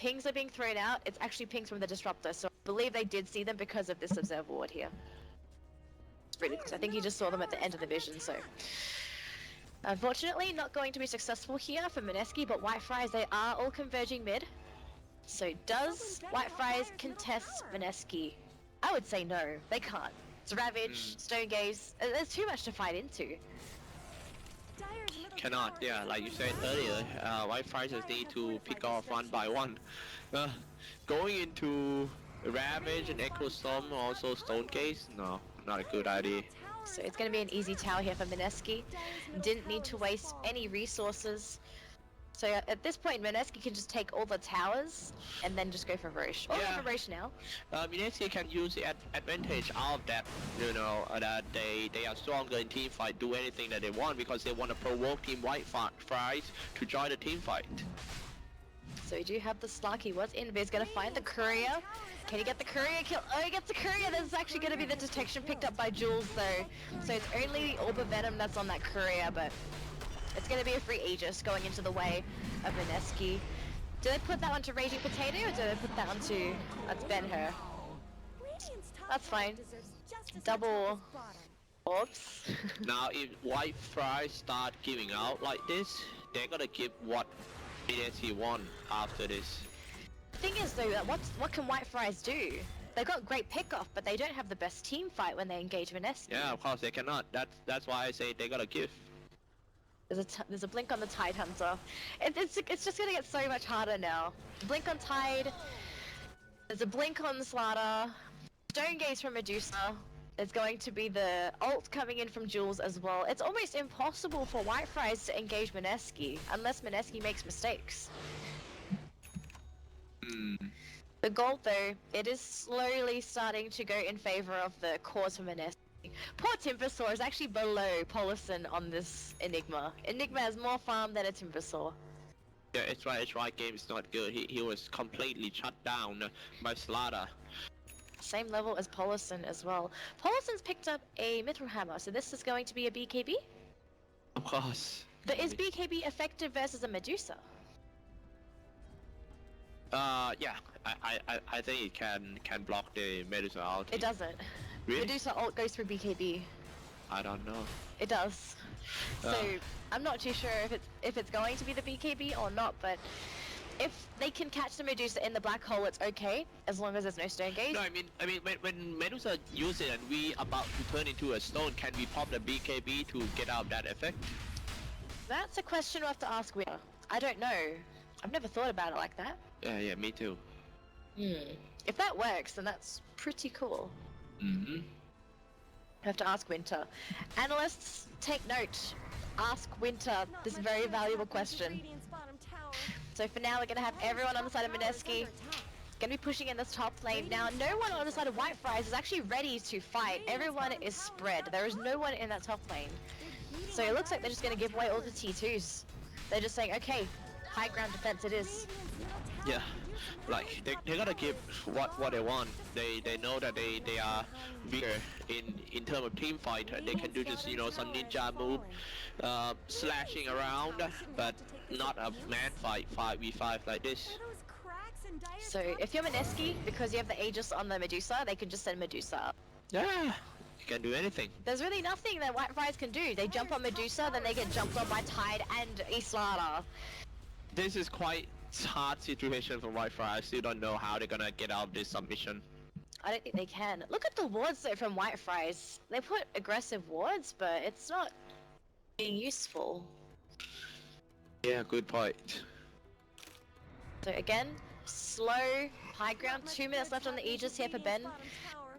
pings are being thrown out, it's actually pings from the disruptor. So I believe they did see them because of this observer ward here. Really, I think he just saw them at the end of the vision. So unfortunately, not going to be successful here for Mineski. But WhiteFries, they are all converging mid. So does WhiteFries contest Mineski? I would say no, they can't. It's Ravage, Stone Gaze, there's too much to fight into. Cannot, yeah, like you said earlier, WhiteFries need to pick off one by one. Going into Ravage and Echo Storm, also Stone Gaze, no, not a good idea. So it's going to be an easy tower here for Mineski. Didn't need to waste any resources. So at this point, Mineski can just take all the towers and then just go for Roche. Or go for Roche now. Mineski can use the advantage out of that, you know, that they are stronger in team fight, do anything that they want because they want to provoke Team WhiteFries to join the team fight. So we do have the Slarky. What's Invis gonna find the courier? Can he get the courier kill? Oh, he gets the courier. There's actually gonna be the detection picked up by Jules though. So it's only Orb of Venom that's on that courier, but it's going to be a free Aegis going into the way of Mineski. Do they put that onto Raging Potato or do they put that onto... Let's Ben her. That's fine. Double orbs. Now if WhiteFries start giving out like this, they're gonna give what Mineski want after this. The thing is though, that what can WhiteFries do? They've got great pickoff, but they don't have the best team fight when they engage Mineski. Yeah, of course they cannot. That's why I say they gotta give. There's a blink on the Tide Hunter. It's just gonna get so much harder now. Blink on Tide. There's a blink on Slaughter. Stone Gaze from Medusa. There's going to be the ult coming in from Jules as well. It's almost impossible for WhiteFries to engage Mineski unless Mineski makes mistakes. The gold though, it is slowly starting to go in favor of the cause for Mineski. Poor Timbersaw is actually below Polison on this Enigma. Enigma has more farm than a Timbersaw. Yeah, it's right. Game is not good. He was completely shut down by Slaughter. Same level as Polison as well. Polison's picked up a Mithril Hammer, so this is going to be a BKB? Of course. But is BKB effective versus a Medusa? Yeah. I think it can block the Medusa ult. It doesn't. Really? Medusa ult goes through BKB. I don't know. It does. So I'm not too sure if it's going to be the BKB or not, but if they can catch the Medusa in the black hole, it's okay as long as there's no Stone Gaze. No, I mean when Medusa uses it and we about to turn into a stone, can we pop the BKB to get out that effect? That's a question we'll have to ask Winter. I don't know. I've never thought about it like that. Yeah, me too. If that works, then that's pretty cool. I have to ask Winter. Analysts, take note. Ask Winter this very valuable question. So for now, we're going to have everyone on the side of Mineski. Going to be pushing in this top lane. Now, no one on the side of WhiteFries is actually ready to fight. Everyone is spread. There is no one in that top lane. So it looks like they're just going to give away all the T2s. They're just saying, okay, high ground defense it is. Yeah, like they gotta give what they want. They know that they are weaker in terms of team fight. They can do just, you know, some ninja move, slashing around, but not a man fight 5v5 like this. So if you're Mineski, because you have the Aegis on the Medusa, they can just send Medusa up. Yeah, you can do anything. There's really nothing that WhiteFries can do. They jump on Medusa, then they get jumped on by Tide and Islada. This is quite hard situation for WhiteFries. I still don't know how they're gonna get out of this submission. I don't think they can. Look at the wards though from WhiteFries. They put aggressive wards, but it's not being useful. Yeah, good point. So again, slow, high ground, 2 minutes left on the Aegis here for Ben.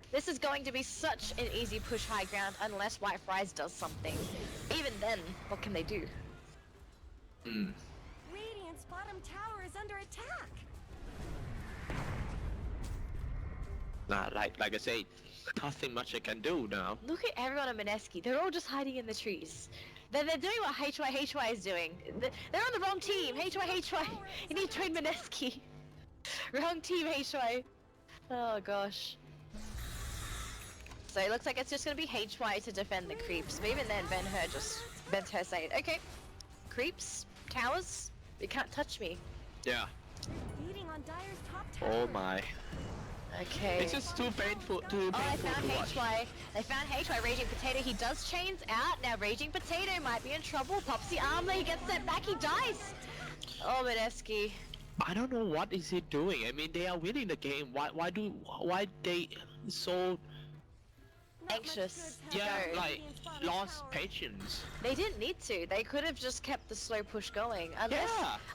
This is going to be such an easy push high ground unless WhiteFries does something. Even then, what can they do? Radiant's bottom tower is under attack. Nah, like I said, nothing much I can do now. Look at everyone on Mineski. They're all just hiding in the trees. They're doing what HY is doing. They're on the wrong team. HY. You need to train Mineski. Wrong team, HY. Oh gosh. So it looks like it's just gonna be HY to defend the creeps. But even then, Ben-Hur saying, okay, creeps, towers, you can't touch me. Yeah. on Dyer's top Oh tower. my. Okay. It's just too painful Oh, they to found watch. HY. They found HY. Raging Potato. He does chains out. Now Raging Potato might be in trouble. Pops the armor. He gets sent back. He dies. Oh, Mineski. I don't know what is he doing. I mean, they are winning the game. Why they so Anxious. yeah Go. like lost patience? They didn't need to. They could have just kept the slow push going.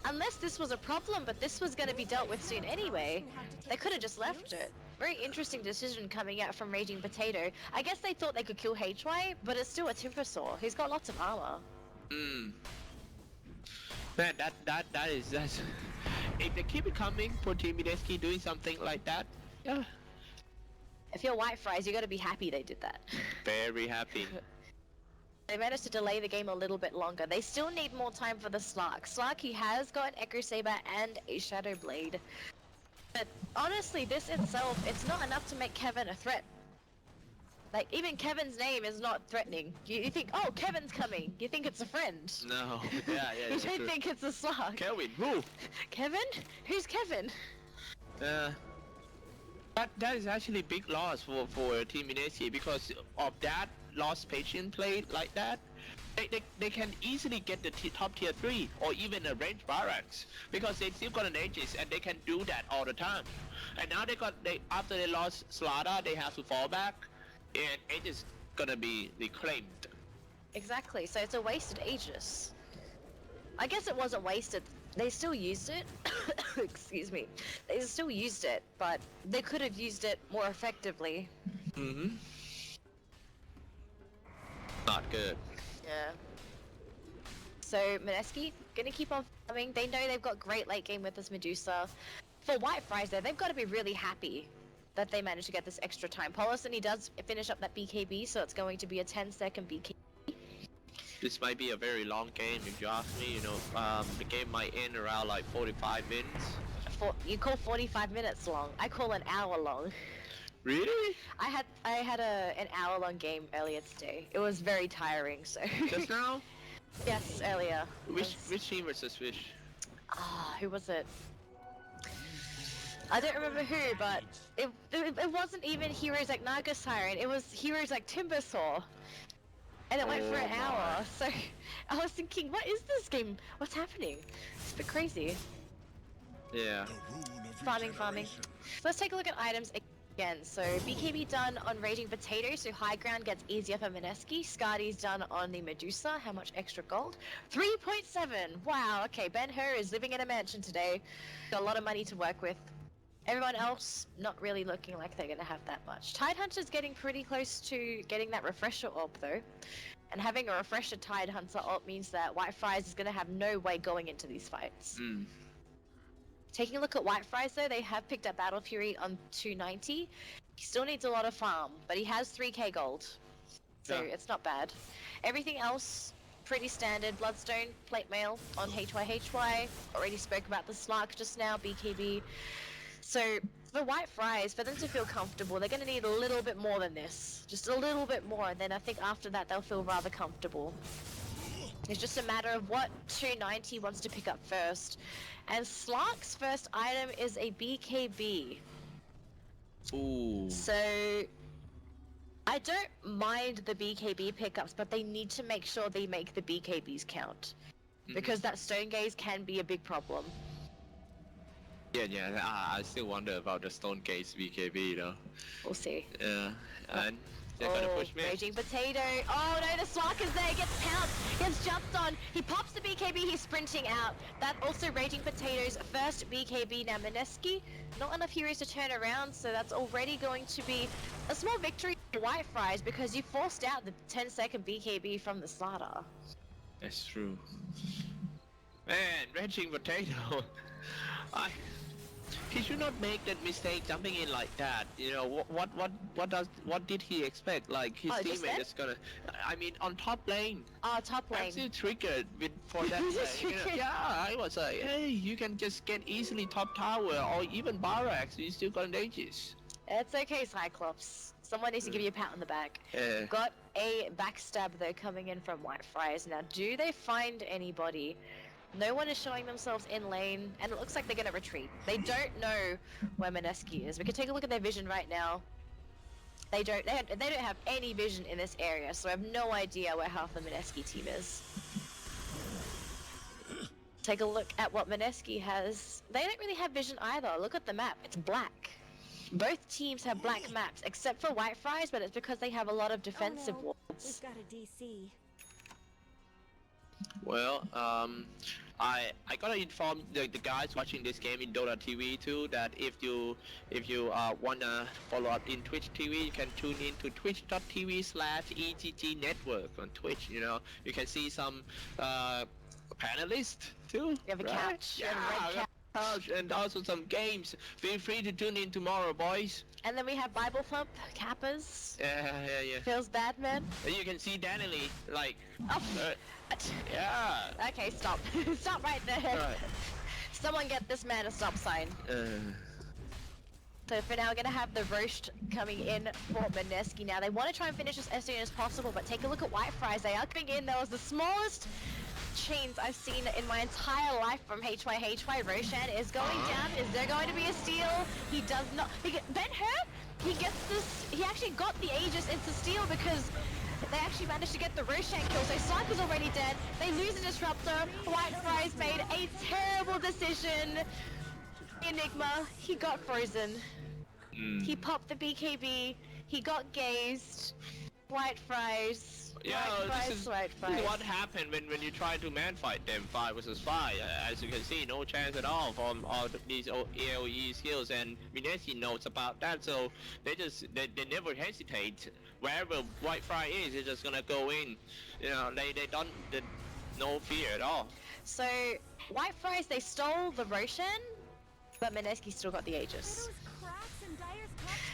Unless this was a problem, but this was going to be dealt with soon anyway. They could have just left it. Very interesting decision coming out from Raging Potato. I guess they thought they could kill HY, but it's still a Timbersaw. He's got lots of armor. Man, that's if they keep it coming for Team Mineski doing something like that, yeah, If you're WhiteFries, you got to be happy they did that. very happy. They managed to delay the game a little bit longer. They still need more time for the Slark. Slark, he has got an Echo Saber and a Shadow Blade. But honestly, this itself, it's not enough to make Kevin a threat. Like, even Kevin's name is not threatening. You think, oh, Kevin's coming. You think it's a friend. No, yeah, You don't think it's a Slark. Kelvin, who? Kevin? Who's Kevin? That is actually big loss for Team Mineski because of that lost patient play like that. They can easily get the top tier 3 or even a range barracks because they still got an Aegis and they can do that all the time. And now after they lost Slaughter, they have to fall back and Aegis gonna be reclaimed. Exactly, so it's a wasted Aegis. I guess it wasn't wasted. They still used it. Excuse me. They still used it, but they could have used it more effectively. Not good. Yeah. So Mineski gonna keep on farming. They know they've got great late game with this Medusa. For WhiteFries though, they've got to be really happy that they managed to get this extra time. Polison, he does finish up that BKB, so it's going to be a 10-second BKB. This might be a very long game if you ask me. You know, the game might end around like 45 minutes. You call 45 minutes long. I call an hour long. Really? I had an hour-long game earlier today. It was very tiring. So. Just now? Yes, earlier. Which team versus which? Who was it? I don't remember who, but it wasn't even heroes like Naga Siren. It was heroes like Timbersaw. And it went for an hour, so I was thinking, what is this game? What's happening? It's a bit crazy. Yeah. Farming. So let's take a look at items again. So BKB done on Raging Potato, so high ground gets easier for Mineski. Scardy's done on the Medusa. How much extra gold? 3.7! Wow, okay, Ben-Hur is living in a mansion today. Got a lot of money to work with. Everyone else, not really looking like they're gonna have that much. Tidehunter's getting pretty close to getting that refresher orb though. And having a refresher Tidehunter orb means that WhiteFries is gonna have no way going into these fights. Taking a look at WhiteFries though, they have picked up Battle Fury on 290. He still needs a lot of farm, but he has 3k gold. So it's not bad. Everything else, pretty standard. Bloodstone, plate mail on HYHY. Already spoke about the Slark just now, BKB. So, for WhiteFries, for them to feel comfortable, they're going to need a little bit more than this. Just a little bit more, and then I think after that they'll feel rather comfortable. It's just a matter of what 290 wants to pick up first. And Slark's first item is a BKB. Ooh. So, I don't mind the BKB pickups, but they need to make sure they make the BKBs count. Because that Stone Gaze can be a big problem. Yeah, I still wonder about the Stone Gaze BKB though. We'll see. Yeah, and they're gonna push me. Raging Potato. Oh no, the Slark is there, gets pounced, gets jumped on. He pops the BKB, he's sprinting out. That also Raging Potato's first BKB. Now Mineski, not enough heroes to turn around, so that's already going to be a small victory for WhiteFries because you forced out the 10-second BKB from the starter. That's true. Man, Raging Potato. He should not make that mistake jumping in like that. You know what did he expect? Like his teammate is gonna. I mean, on top lane. Top lane. I'm still triggered for that play. You know, yeah, I was like, hey, you can just get easily top tower or even barracks. You still got an Aegis. It's okay, Cyclops. Someone needs to give you a pat on the back. Yeah. Got a backstab though coming in from WhiteFries. Now, do they find anybody? No one is showing themselves in lane, and it looks like they're gonna retreat. They don't know where Mineski is. We can take a look at their vision right now. They don't have any vision in this area, so I have no idea where half the Mineski team is. Take a look at what Mineski has. They don't really have vision either. Look at the map. It's black. Both teams have black maps, except for WhiteFries, but it's because they have a lot of defensive Oh no. walls. We've got a DC. Well, I gotta inform the guys watching this game in Dota TV too that if you wanna follow up in Twitch TV, you can tune in to twitch.tv/EGG network on Twitch. You know, you can see some panelists too. You have a right? couch. Yeah, You have a red couch. couch and also some games. Feel free to tune in tomorrow, boys. And then we have Bible Thump, Kappas. Yeah. Feels bad, man. And you can see Danny like. Oh. Yeah. Okay, stop. Stop right there. Right. Someone get this man a stop sign. So for now, we're gonna have the roast coming in for Mineski now. They want to try and finish this as soon as possible, but take a look at WhiteFries. They are coming in. That was the smallest chains I've seen in my entire life from HYHY. Roshan is going down. Is there going to be a steal? He does not. Ben-Hur, he gets this. He actually got the Aegis into steal because they actually managed to get the Roshan kill. So Sniper's already dead. They lose a Disruptor. WhiteFries made a terrible decision. Enigma, he got frozen. He popped the BKB. He got gazed. WhiteFries. Yeah, this is WhiteFries. what happened when you try to man fight them 5 versus 5. As you can see, no chance at all from all these AoE skills, and Mineski knows about that, so they never hesitate. Wherever WhiteFry is, they're just gonna go in. You know, they no fear at all. So WhiteFries, they stole the Roshan, but Mineski still got the Aegis.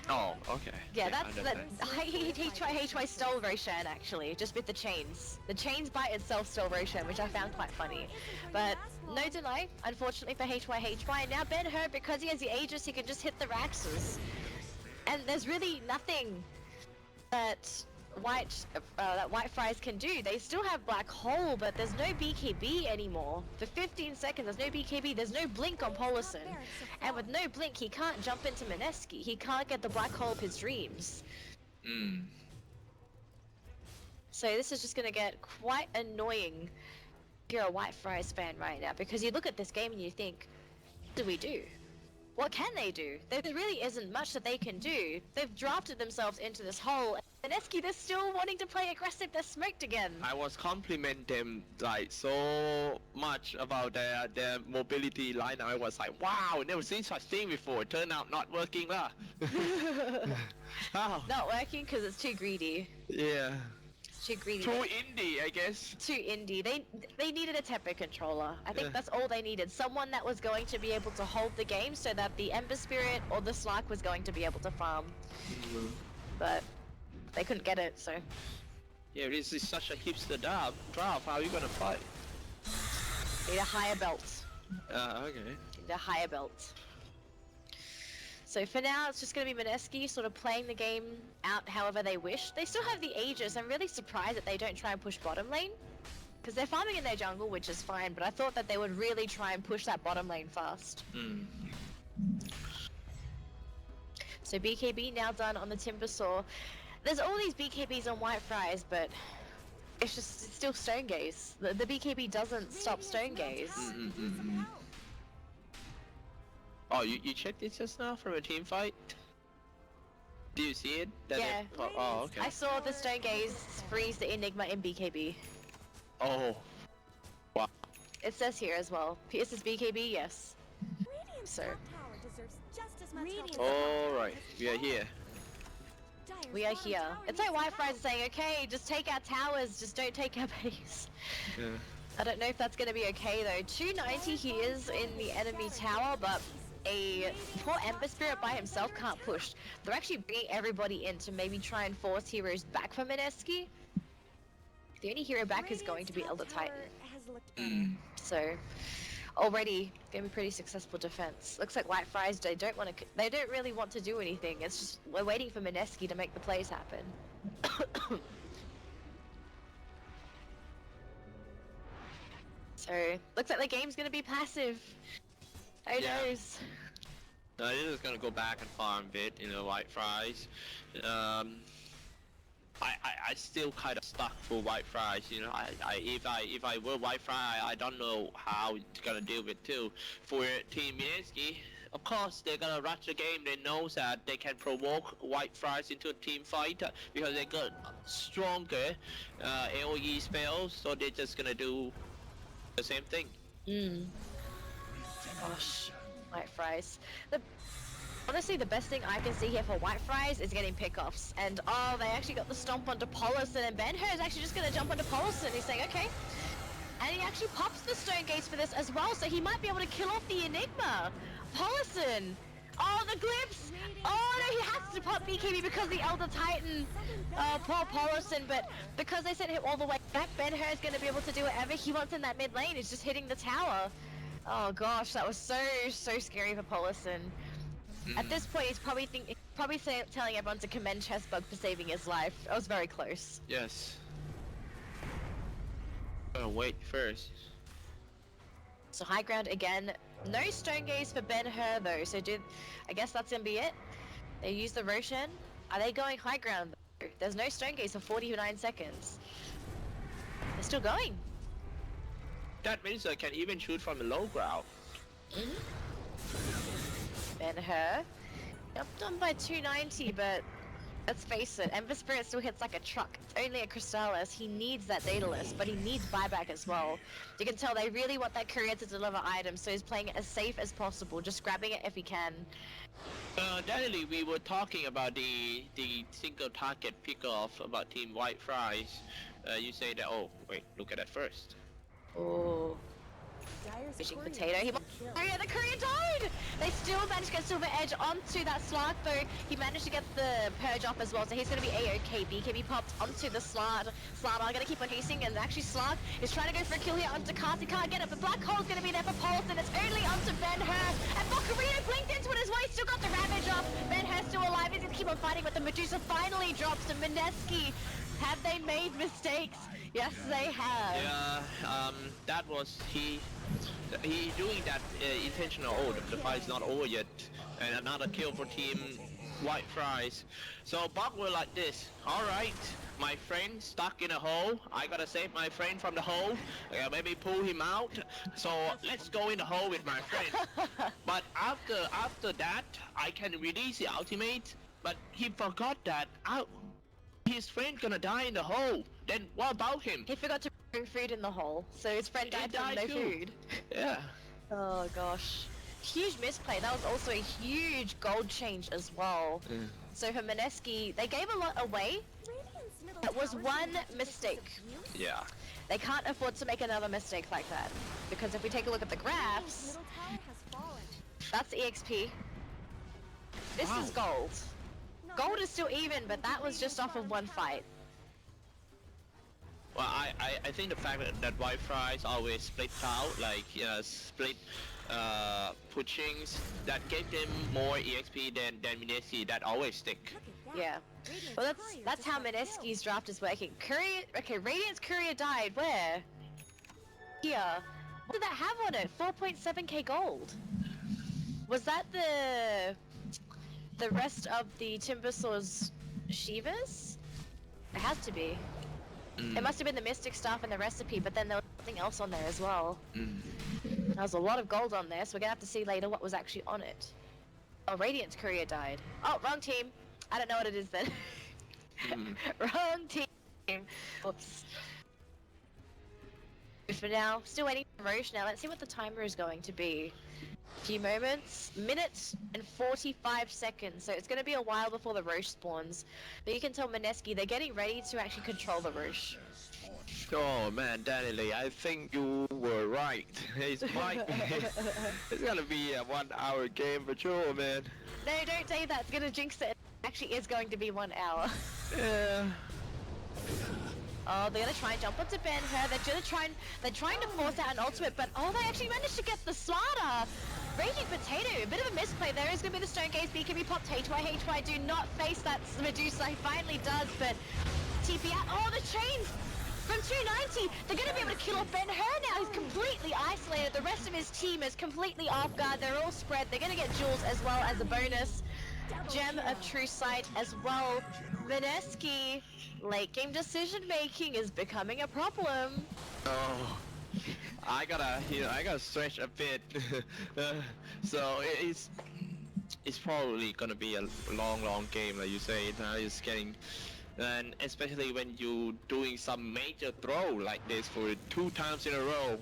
Oh, okay. Yeah, I that's understand. HY stole Roshan actually, just with the chains. The chains by itself stole Roshan, which I found quite funny. But no deny, unfortunately for HY. Now Ben-Hur, because he has the Aegis, he can just hit the Raxes. And there's really nothing that WhiteFries can do. They still have Black Hole, but there's no BKB anymore. For 15 seconds, there's no BKB, there's no blink on Polison. And with no blink, he can't jump into Mineski. He can't get the Black Hole of his dreams. So this is just gonna get quite annoying if you're a WhiteFries fan right now, because you look at this game and you think, what do we do? What can they do? There really isn't much that they can do. They've drafted themselves into this hole. Mineski, they're still wanting to play aggressive. They're smoked again. I was compliment them like so much about their mobility line. I was like, wow, never seen such thing before. Turned out not working lah. Oh. Not working because it's too greedy. Yeah. It's too greedy. Too indie, I guess. Too indie. They needed a tempo controller. I think that's all they needed. Someone that was going to be able to hold the game so that the Ember Spirit or the Slark was going to be able to farm. But they couldn't get it, so. Yeah, this is such a hipster draft. How are you gonna fight? Need a higher belt. Okay. Need a higher belt. So for now, it's just going to be Mineski sort of playing the game out however they wish. They still have the Aegis. I'm really surprised that they don't try and push bottom lane. Because they're farming in their jungle, which is fine, but I thought that they would really try and push that bottom lane fast. So BKB now done on the Timbersaw. There's all these BKBs on WhiteFries, but it's still Stone Gaze. The BKB doesn't stop Stone Gaze. Oh, you checked it just now from a team fight? Do you see it? Yeah. Oh, okay. I saw the Stone Gaze freeze the Enigma in BKB. Oh. Wow. It says here as well. This is BKB, yes. So. Alright, we are here. We are here. It's like WhiteFries saying, okay, just take our towers, just don't take our base. Yeah. I don't know if that's going to be okay though. 290 he is in the enemy tower, but a poor Ember Spirit by himself can't push. They're actually bringing everybody in to maybe try and force heroes back from Mineski. The only hero back is going to be Elder Titan. So already going to be pretty successful defense. Looks like WhiteFries, they don't really want to do anything. It's just we're waiting for Mineski to make the plays happen. So, looks like the game's gonna be passive. Who Yeah. knows? They're just gonna go back and farm a bit, you know, WhiteFries. I still kind of stuck for WhiteFries, you know. If I were WhiteFries, I don't know how it's gonna deal with too. For Team Mineski, of course they're gonna rush the game. They know that they can provoke WhiteFries into a team fight because they got stronger AOE spells, so they're just gonna do the same thing. Gosh, WhiteFries. Honestly, the best thing I can see here for WhiteFries is getting pickoffs. And oh, they actually got the stomp onto Polison, and Ben-Hur is actually just gonna jump onto Polison. He's saying, okay. And he actually pops the stone gates for this as well, so he might be able to kill off the Enigma. Polison! Oh, the glimpse! Oh no, he has to pop BKB because the Elder Titan. Oh, poor Polison, but because they sent him all the way back, Ben-Hur is gonna be able to do whatever he wants in that mid lane. He's just hitting the tower. Oh gosh, that was so scary for Polison. At this point, he's probably telling everyone to commend Chessbug for saving his life. It was very close. Yes. Wait first. So high ground again. No stone gaze for Ben-Hur though. So I guess that's gonna be it. They use the Roshan. Are they going high ground though? There's no stone gaze for 49 seconds. They're still going. That means I can even shoot from the low ground. Ben-Hur. Jumped on by 290, but let's face it, Ember Spirit still hits like a truck. It's only a Crystallis. He needs that Daedalus, but he needs buyback as well. You can tell they really want that courier to deliver items, so he's playing it as safe as possible, just grabbing it if he can. Definitely, we were talking about the single target pick-off about Team WhiteFries. You say that, oh, wait, look at that first. Oh. Fishing potato. Oh yeah, the courier died! They still managed to get Silver Edge onto that Slark though. He managed to get the Purge off as well, so he's gonna be A-OK. BKB popped onto the Slard. Slard are gonna keep on chasing, and actually Slark is trying to go for a kill here onto Cast. He can't get it, but Black Hole's gonna be there for Polson. It's only onto Ben-Hur. And Bocarino blinked into it as well. He still got the Ravage off. Ben-Hur still alive. He's gonna keep on fighting, but the Medusa finally drops to Mineski. Have they made mistakes? Yes, they have. Yeah, that was he doing that intentional. Oh, the fight's not over yet, and another kill for Team WhiteFries. So Buck were like this. All right, my friend stuck in a hole. I gotta save my friend from the hole. Maybe pull him out. So let's go in the hole with my friend. But after that, I can release the ultimate. But he forgot that his friend gonna die in the hole. Then what about him? He forgot to bring food in the hole, so his friend died from no food. Yeah. Oh gosh. Huge misplay. That was also a huge gold change as well. So for Mineski, they gave a lot away. It was one mistake. Yeah. They can't afford to make another mistake like that. Because if we take a look at the graphs, that's EXP. This is gold. Gold is still even, but that was just off of one fight. Well, I think the fact that WhiteFries always split out, like split pushings, that gave them more EXP than Mineski, that always stick. Yeah. Well, that's how Mineski's draft is working. Courier, okay, Radiant's Courier died. Where? Here. What did that have on it? 4.7k gold. Was that the rest of the Timbersaws Shivas? It has to be. It must have been the Mystic Staff and the recipe, but then there was something else on there as well. There was a lot of gold on there, so we're gonna have to see later what was actually on it. Oh, Radiant's Courier died. Oh, wrong team. I don't know what it is then. Wrong team. Whoops. For now, still waiting for Roche now. Let's see what the timer is going to be. Few moments, minutes and 45 seconds, so it's going to be a while before the Roche spawns. But you can tell Mineski they're getting ready to actually control the Roche. Oh man, Danny, I think you were right. It's gonna be a 1 hour game for sure, man. No, don't say that, it's going to jinx it. It actually is going to be 1 hour. Yeah. Oh, they're gonna try and jump onto Ben-Hur. They're trying to force out an ultimate, but oh, they actually managed to get the slaughter. Raging Potato, a bit of a misplay there. Is gonna be the Stone Gaze BKB popped. HY do not face that Medusa. He finally does, but TP out. Oh, the chains! from 290. They're going to be able to kill off Ben-Hur now. He's completely isolated. The rest of his team is completely off guard. They're all spread. They're going to get jewels as well as a bonus. Gem of True Sight as well. Mineski, late game decision making is becoming a problem. Oh, I gotta stretch a bit. So it's probably gonna be a long game, like you say. It's getting, and especially when you doing some major throw like this for 2 times in a row.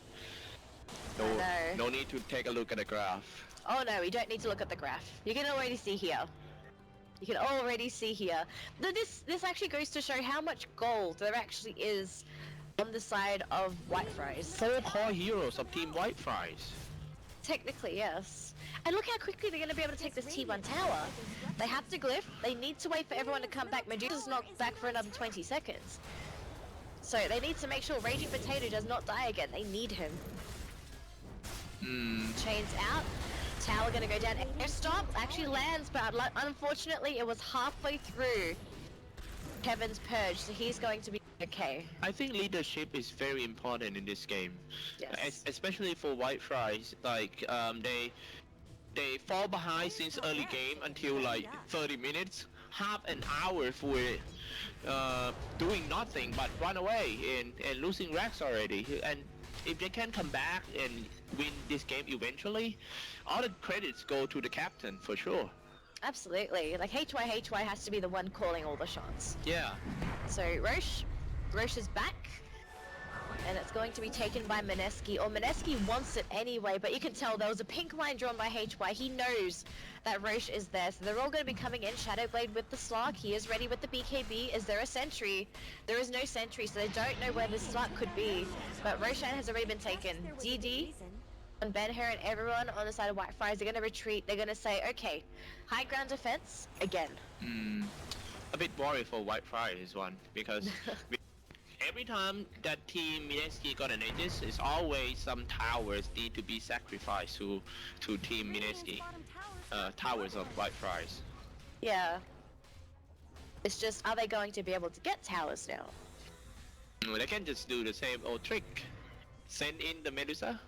No need to take a look at the graph. Oh no, we don't need to look at the graph. You can already see here. You can already see here. This actually goes to show how much gold there actually is on the side of WhiteFries. 4 core heroes of Team WhiteFries. Technically, yes. And look how quickly they're going to be able to take this T1 tower. They have to glyph. They need to wait for everyone to come back. Medusa's not back for another 20 seconds. So they need to make sure Raging Potato does not die again. They need him. Chains out. Tower gonna go down. Air stop actually lands, but unfortunately it was halfway through Kevin's purge, so he's going to be okay. I think leadership is very important in this game. Yes. Especially for WhiteFries. Like they fall behind since early game until like 30 minutes, half an hour for doing nothing but run away and losing racks already. And if they can come back and win this game eventually, all the credits go to the captain for sure. Absolutely. Like HY has to be the one calling all the shots. Yeah. So Roche is back. And it's going to be taken by Mineski, or Mineski wants it anyway, but you can tell there was a pink line drawn by HY. He knows that Roche is there, so they're all going to be coming in. Shadowblade with the Slark, he is ready with the BKB. Is there a sentry? There is no sentry, so they don't know where the Slark could be. But Roshan has already been taken. DD and Ben-Hur and everyone on the side of WhiteFries, they're going to retreat. They're going to say, okay, high ground defense again. A bit worried for WhiteFries one, because every time that Team Mineski got an Aegis, it's always some towers need to be sacrificed to Team Mineski. Towers of WhiteFries. Yeah. It's just, are they going to be able to get towers now? They can just do the same old trick. Send in the Medusa,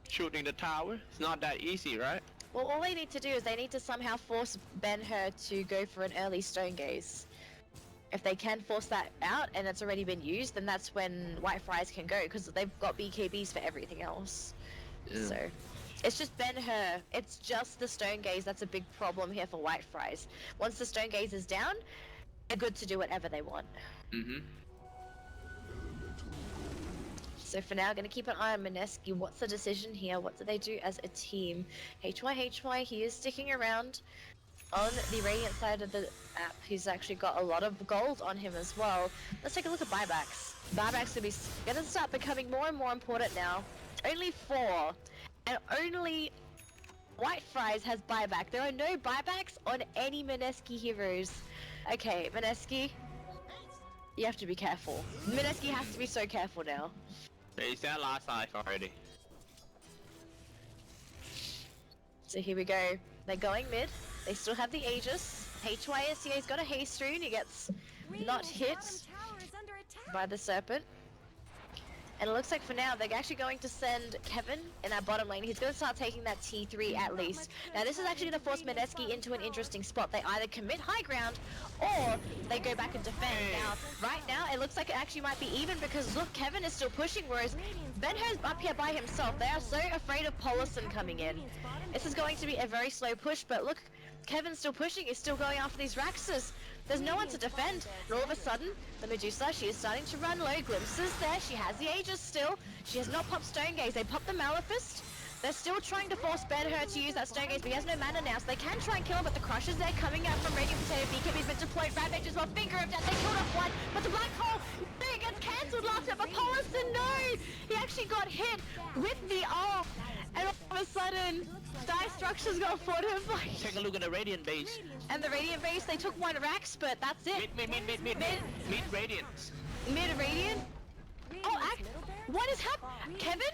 shooting the tower. It's not that easy, right? Well, all they need to do is they need to somehow force Ben-Hur to go for an early Stone Gaze. If they can force that out and it's already been used, then that's when WhiteFries can go, because they've got BKBs for everything else. Yeah. So, it's just Ben-Hur. It's just the Stone Gaze that's a big problem here for WhiteFries. Once the Stone Gaze is down, they're good to do whatever they want. So for now, gonna keep an eye on Mineski. What's the decision here? What do they do as a team? HY, he is sticking around. On the Radiant side of the app, he's actually got a lot of gold on him as well. Let's take a look at buybacks. Buybacks are gonna start becoming more and more important now. Only 4, and only WhiteFries has buyback. There are no buybacks on any Mineski heroes. Okay, Mineski, you have to be careful. Mineski has to be so careful now. Is that last life already? So here we go. They're going mid. They still have the Aegis. HYSCA's got a haste rune. He gets not hit by the Serpent. And it looks like for now, they're actually going to send Kevin in our bottom lane. He's going to start taking that T3 at least. Now this is actually going to force Mineski into an interesting spot. They either commit high ground, or they go back and defend. Now, right now, it looks like it actually might be even, because look, Kevin is still pushing, whereas Ben-Hur's up here by himself. They are so afraid of Polison coming in. This is going to be a very slow push, but look, Kevin's still pushing. He's still going after these Raxus. There's no one to defend, and all of a sudden, the Medusa, she is starting to run low. Glimpses there, she has the Aegis still. She has not popped Stone Gaze. They popped the Maleficent. They're still trying to force Ben-Hur to use that Stone Gaze, but he has no mana now, so they can try and kill him, but the Crushers there coming out from Radiant Potato. BKB's been deployed, Ravage as well, Finger of Death, they killed off one, but the Black Hole, it gets cancelled last time, but Polison, no! He actually got hit with the ult, and all of a sudden, Die Structure's got fought him. Take a look at the Radiant base. And the Radiant base, they took one Rax, but that's it. Mid Radiant. Mid Radiant? Oh, what is happening? Kevin?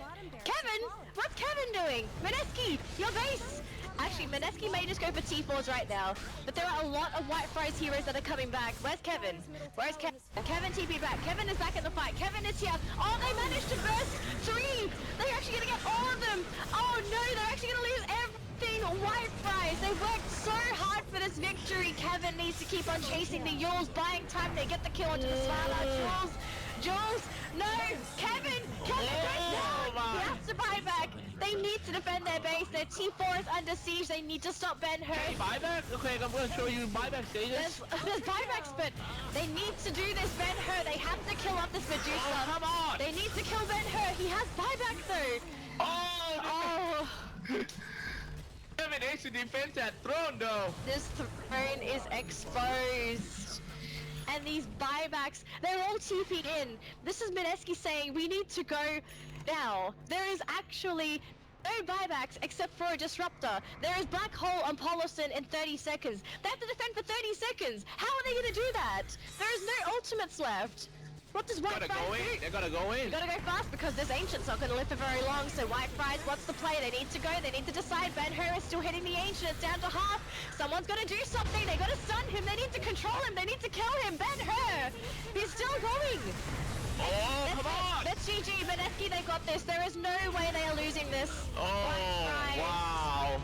Kevin? What's Kevin doing? Mineski, your base! Actually, Mineski may just go for T4s right now, but there are a lot of WhiteFries heroes that are coming back. Where's Kevin? Where's Kevin? Kevin TP'd back. Kevin is back in the fight. Kevin is here. Oh, they managed to burst 3! They're actually gonna get all of them! Oh no, they're actually gonna lose everything! WhiteFries, they worked so hard for this victory. Kevin needs to keep on chasing the Yules, buying time. They get the kill onto the Svala. Jules, no! Kevin, right now! He has to buy back. They need to defend their base. Their T4 is under siege. They need to stop Ben-Hur. Hey, buyback? Okay, I'm gonna show you buyback stages. There's buybacks, but they need to do this Ben-Hur. They have to kill off this Medusa. Oh, come on! They need to kill Ben-Hur. He has buyback though. Oh! Kevin needs to defend that throne though. This throne is exposed. And these buybacks, they're all TP'd in. This is Mineski saying we need to go now. There is actually no buybacks except for a disruptor. There is Black Hole on Polison in 30 seconds. They have to defend for 30 seconds. How are they going to do that? There is no ultimates left. What does WhiteFries do? They gotta go in. You gotta go fast because this Ancient's not gonna live for very long, so WhiteFries, what's the play? They need to go, they need to decide. Ben-Hur is still hitting the Ancient, it's down to half. Someone's gotta do something, they gotta stun him, they need to control him, they need to kill him. Ben-Hur! He's still going! Oh, come on! That's GG, Mineski, they got this. There is no way they are losing this. Oh, wow.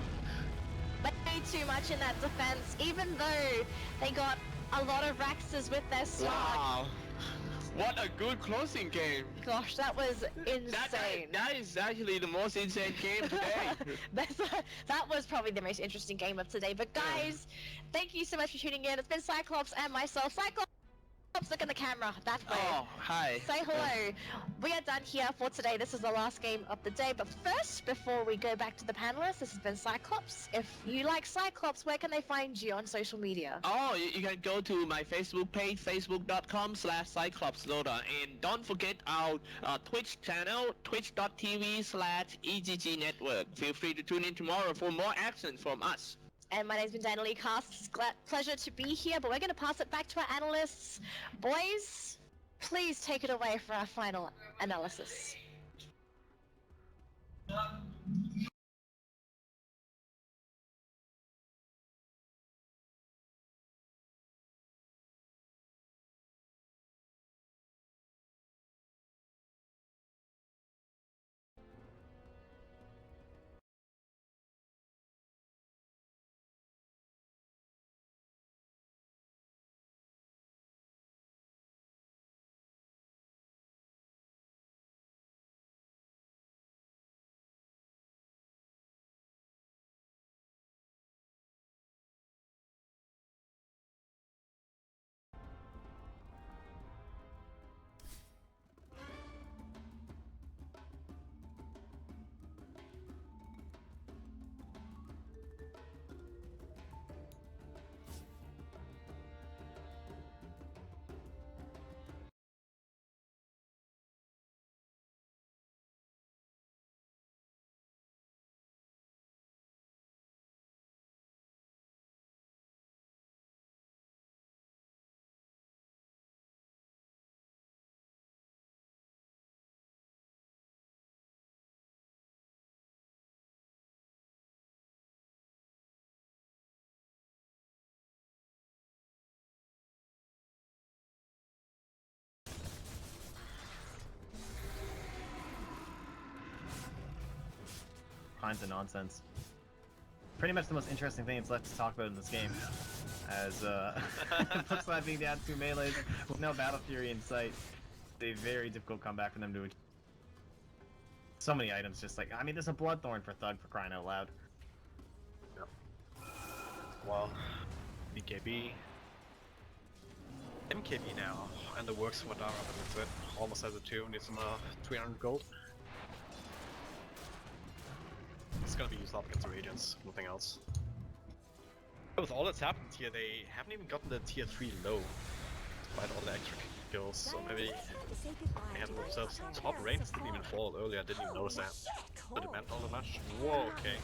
Way too much in that defense, even though they got a lot of Raxes with their slot. Wow. What a good closing game. Gosh, that was insane. That is actually the most insane game today. That was probably the most interesting game of today. But guys, thank you so much for tuning in. It's been Cyclops and myself. Cyclops, look at the camera. That way. Oh, hi. Say hello. We are done here for today. This is the last game of the day. But first, before we go back to the panelists, this has been Cyclops. If you like Cyclops, where can they find you on social media? Oh, you can go to my Facebook page, facebook.com/CyclopsDota. And don't forget our Twitch channel, twitch.tv/EGG Network. Feel free to tune in tomorrow for more action from us. And my name's been Daniel Cast. Pleasure to be here, but we're going to pass it back to our analysts. Boys, please take it away for our final analysis. Kinds of nonsense. Pretty much the most interesting thing that's left to talk about in this game. As Flipside being down 2 melees with no Battle Fury in sight. A very difficult comeback for them to achieve. So many items just like, I mean, there's a Bloodthorn for Thug for crying out loud. Yep. Well, BKB. MKB now, and the works for Dara, but that's it. Almost has a 2, needs some 300 gold. It's gonna be used up against the Radiants, nothing else. But with all that's happened here, they haven't even gotten the tier 3 low, despite all the extra kills, so maybe they had themselves top ranks didn't even fall earlier, I didn't even notice that. Did it meant all that much? Whoa, okay.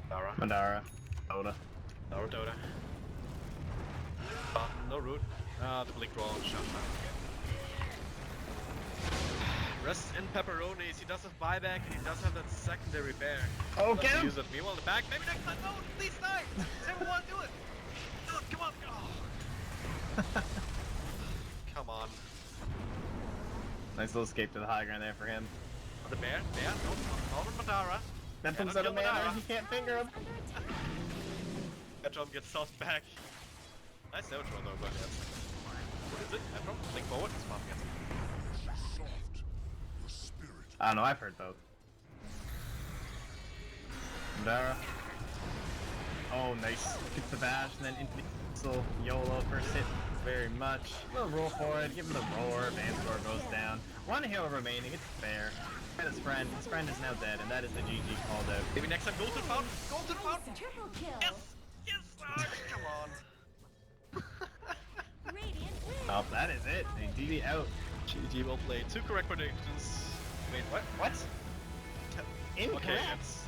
Dara. Mandara. Dota. Dota. No root. The blink roll and shot. Rests in pepperonis. He does have buyback and he does have that secondary bear. Oh, get him! Use it. Meanwhile, in the back. Maybe next time. No, please die. 7-1, do it. Do it. Come on. Oh. Come on. Nice little escape to the high ground there for him. The bear. Bear. No, Norman Madara. That pumps out a mana. He can't finger him. Edron gets tossed back. Nice Edron though, but yes. What is it? Edron? Link forward. It's fine against him. I don't know, I've heard both. Madara. Oh, nice. Gets the bash and then into the missile. YOLO first hit very much. We'll roll forward, give him the roar, Vanscore goes down. One hero remaining, it's fair. And his friend is now dead, and that is the GG called out. Maybe next time Golden Fountain! Golden Fountain! Triple kill. Yes! Yes! Oh, come on! Radiant win. Oh, that is it. A DD out. GG well played. 2 correct predictions. Wait, what? What? Incorrect. Okay, it's...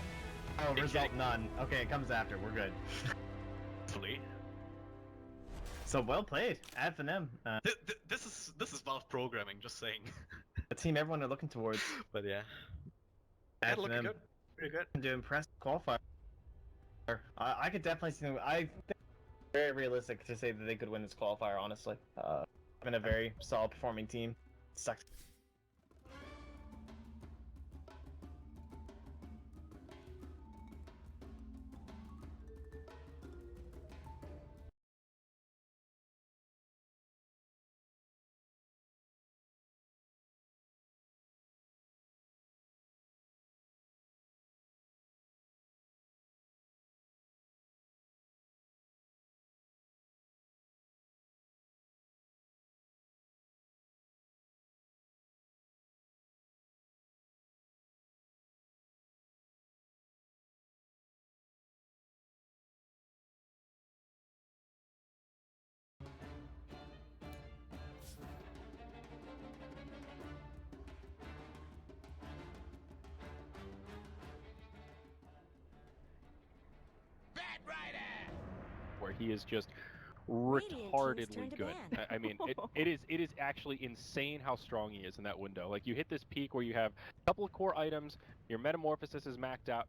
Oh, result none. Okay, it comes after. We're good. Hopefully. So well played, Advenem. This is Valve programming, just saying. A team everyone are looking towards. But yeah. Yeah, looking good. Pretty good. To impress qualifier. I could definitely see them. I think it's very realistic to say that they could win this qualifier, honestly. Been a very solid performing team. Sucks. Where he is just Radiant team's retardedly turned to good. ban. I mean, it is actually insane how strong he is in that window. Like, you hit this peak where you have a couple of core items, your metamorphosis is maxed out,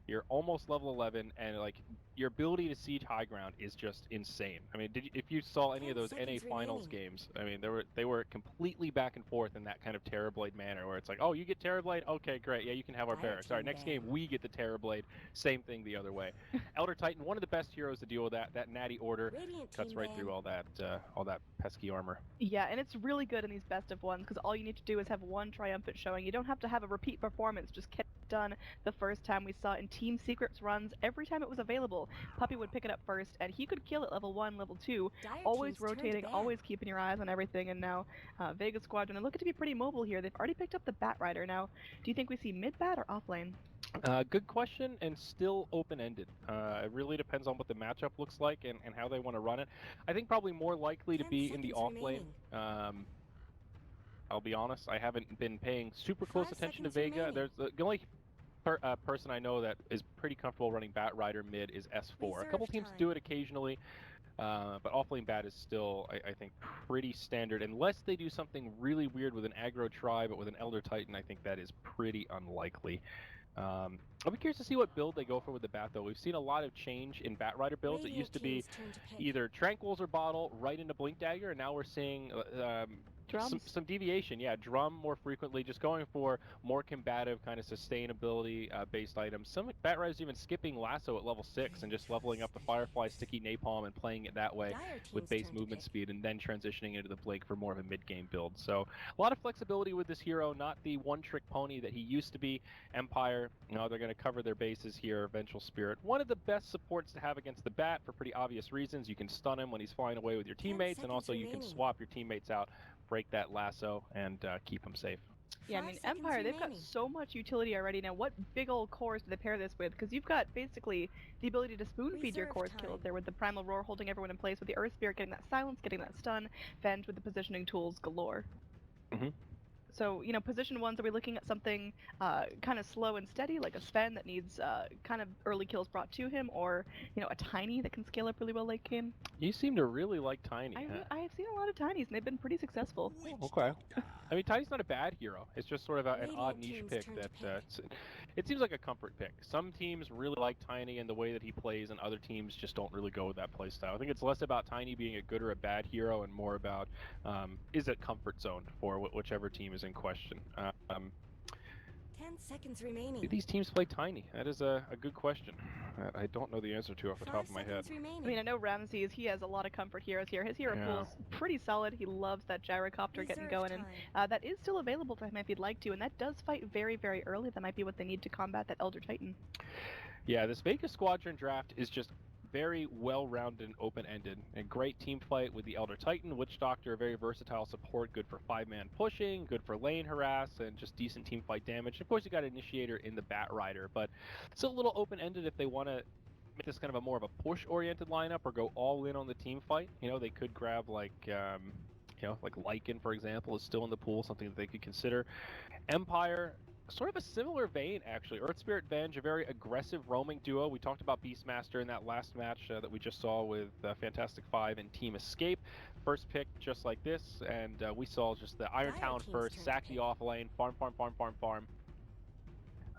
you're almost level 11, and like your ability to siege high ground is just insane. I mean, if you saw any of 10 those NA seconds finals remaining. games, I mean, they were completely back and forth in that kind of Terrorblade manner, where it's like, oh, you get Terrorblade, okay, great, yeah, you can have our Dire barracks. All right, team next ban. game we get the Terrorblade, same thing the other way. Elder Titan, one of the best heroes to deal with that natty order. Radiant Cuts team right ban. through all that pesky armor. Yeah, and it's really good in these best of ones because all you need to do is have one triumphant showing. You don't have to have a repeat performance. Just get it done the first time. We saw in Team Secrets runs every time it was available. Puppy would pick it up first, and he could kill it level 1, level 2. Dire Always team's turned to rotating, ban. always keeping your eyes on everything. And now Vega Squadron are looking to be pretty mobile here. They've already picked up the Bat Rider. Now, do you think we see mid bat or off lane? Good question, and still open-ended. It really depends on what the matchup looks like and how they want to run it. I think probably more likely to 10 be in the seconds off lane. remaining. I'll be honest, I haven't been paying super close 5 attention to seconds Vega. remaining. There's the only person I know that is pretty comfortable running Bat Rider mid is S4. A couple Reserve teams time. do it occasionally, but off-lane Bat is still, I think, pretty standard. Unless they do something really weird with an aggro tri, but with an Elder Titan, I think that is pretty unlikely. I'll be curious to see what build they go for with the Bat, though. We've seen a lot of change in Bat Rider builds. It Radiant used to be team's turned to pick. either Tranquils or Bottle right into Blink Dagger, and now we're seeing Drums? some deviation. Yeah, Drum more frequently, just going for more combative kind of sustainability based items. Some Bat Riders even skipping Lasso at level 6 and just leveling up the Firefly, Sticky Napalm, and playing it that way Dire with team's base turn to movement pick. speed, and then transitioning into the Blink for more of a mid-game build. So a lot of flexibility with this hero, not the one-trick pony that he used to be. Empire, you know, they're going to cover their bases here. Vengeful Spirit, one of the best supports to have against the Bat for pretty obvious reasons. You can stun him when he's flying away with your 10 teammates, and seconds also you can remaining. swap your teammates out, break that lasso, and keep them safe. Yeah, I 5 mean, seconds Empire, they've got remaining. so much utility already. Now, what big old cores do they pair this with? Because you've got basically the ability to spoon feed your Reserve cores time. kills there with the Primal Roar holding everyone in place, with the Earth Spirit getting that silence, getting that stun, Venge with the positioning tools galore. So, you know, position ones, are we looking at something kind of slow and steady, like a Sven that needs kind of early kills brought to him, or, you know, a Tiny that can scale up really well late game? You seem to really like Tiny. I have seen a lot of Tinies, and they've been pretty successful. Okay. I mean, Tiny's not a bad hero. It's just sort of an odd niche pick that it seems like a comfort pick. Some teams really like Tiny and the way that he plays, and other teams just don't really go with that play style. I think it's less about Tiny being a good or a bad hero, and more about is it comfort zone for whichever team is in question. 10 seconds remaining. Do these teams play Tiny? That is a good question. I don't know the answer to off the top of my head. I mean, I know Ramses, he has a lot of comfort heroes here. His hero pool's pretty solid. He loves that gyrocopter getting going, and that is still available to him if he'd like to, and that does fight very, very early. That might be what they need to combat that Elder Titan. Yeah, this Vega Squadron draft is just very well-rounded and open-ended. A great team fight with the Elder Titan, Witch Doctor, very versatile support, good for 5-man pushing, good for lane harass, and just decent team fight damage. Of course, you got Initiator in the Bat Rider, but it's a little open-ended if they want to make this kind of a more of a push-oriented lineup or go all in on the team fight. You know, they could grab like, you know, like Lycan, for example, is still in the pool, something that they could consider. Empire, sort of a similar vein, actually. Earth Spirit Venge, a very aggressive roaming duo. We talked about Beastmaster in that last match that we just saw with Fantastic Five and Team Escape. First pick just like this, and we saw just the Iron Talon first, sack the off lane, farm.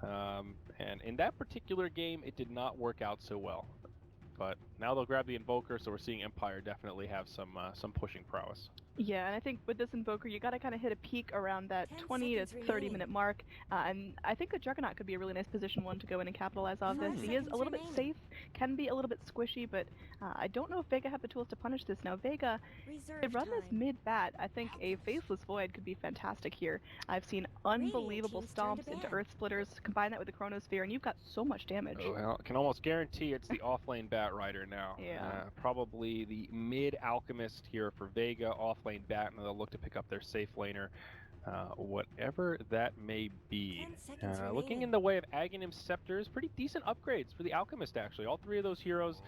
And in that particular game, it did not work out so well. But now they'll grab the Invoker, so we're seeing Empire definitely have some pushing prowess. Yeah, and I think with this Invoker, you gotta kind of hit a peak around that 20 to 30 minute mark, and I think the Juggernaut could be a really nice position one to go in and capitalize off this. He is a little bit safe, can be a little bit squishy, but I don't know if Vega have the tools to punish this. Now, Vega, they run this mid-bat. I think a Faceless Void could be fantastic here. I've seen unbelievable stomps into Earth Splitters, combine that with the Chronosphere, and you've got so much damage. Oh, well, I can almost guarantee it's the off-lane Bat Rider now. Yeah. Probably the mid-Alchemist here for Vega, off-lane Bat, and they'll look to pick up their safe laner, whatever that may be. Looking in the way of Aghanim's Scepters, pretty decent upgrades for the Alchemist, actually. All three of those heroes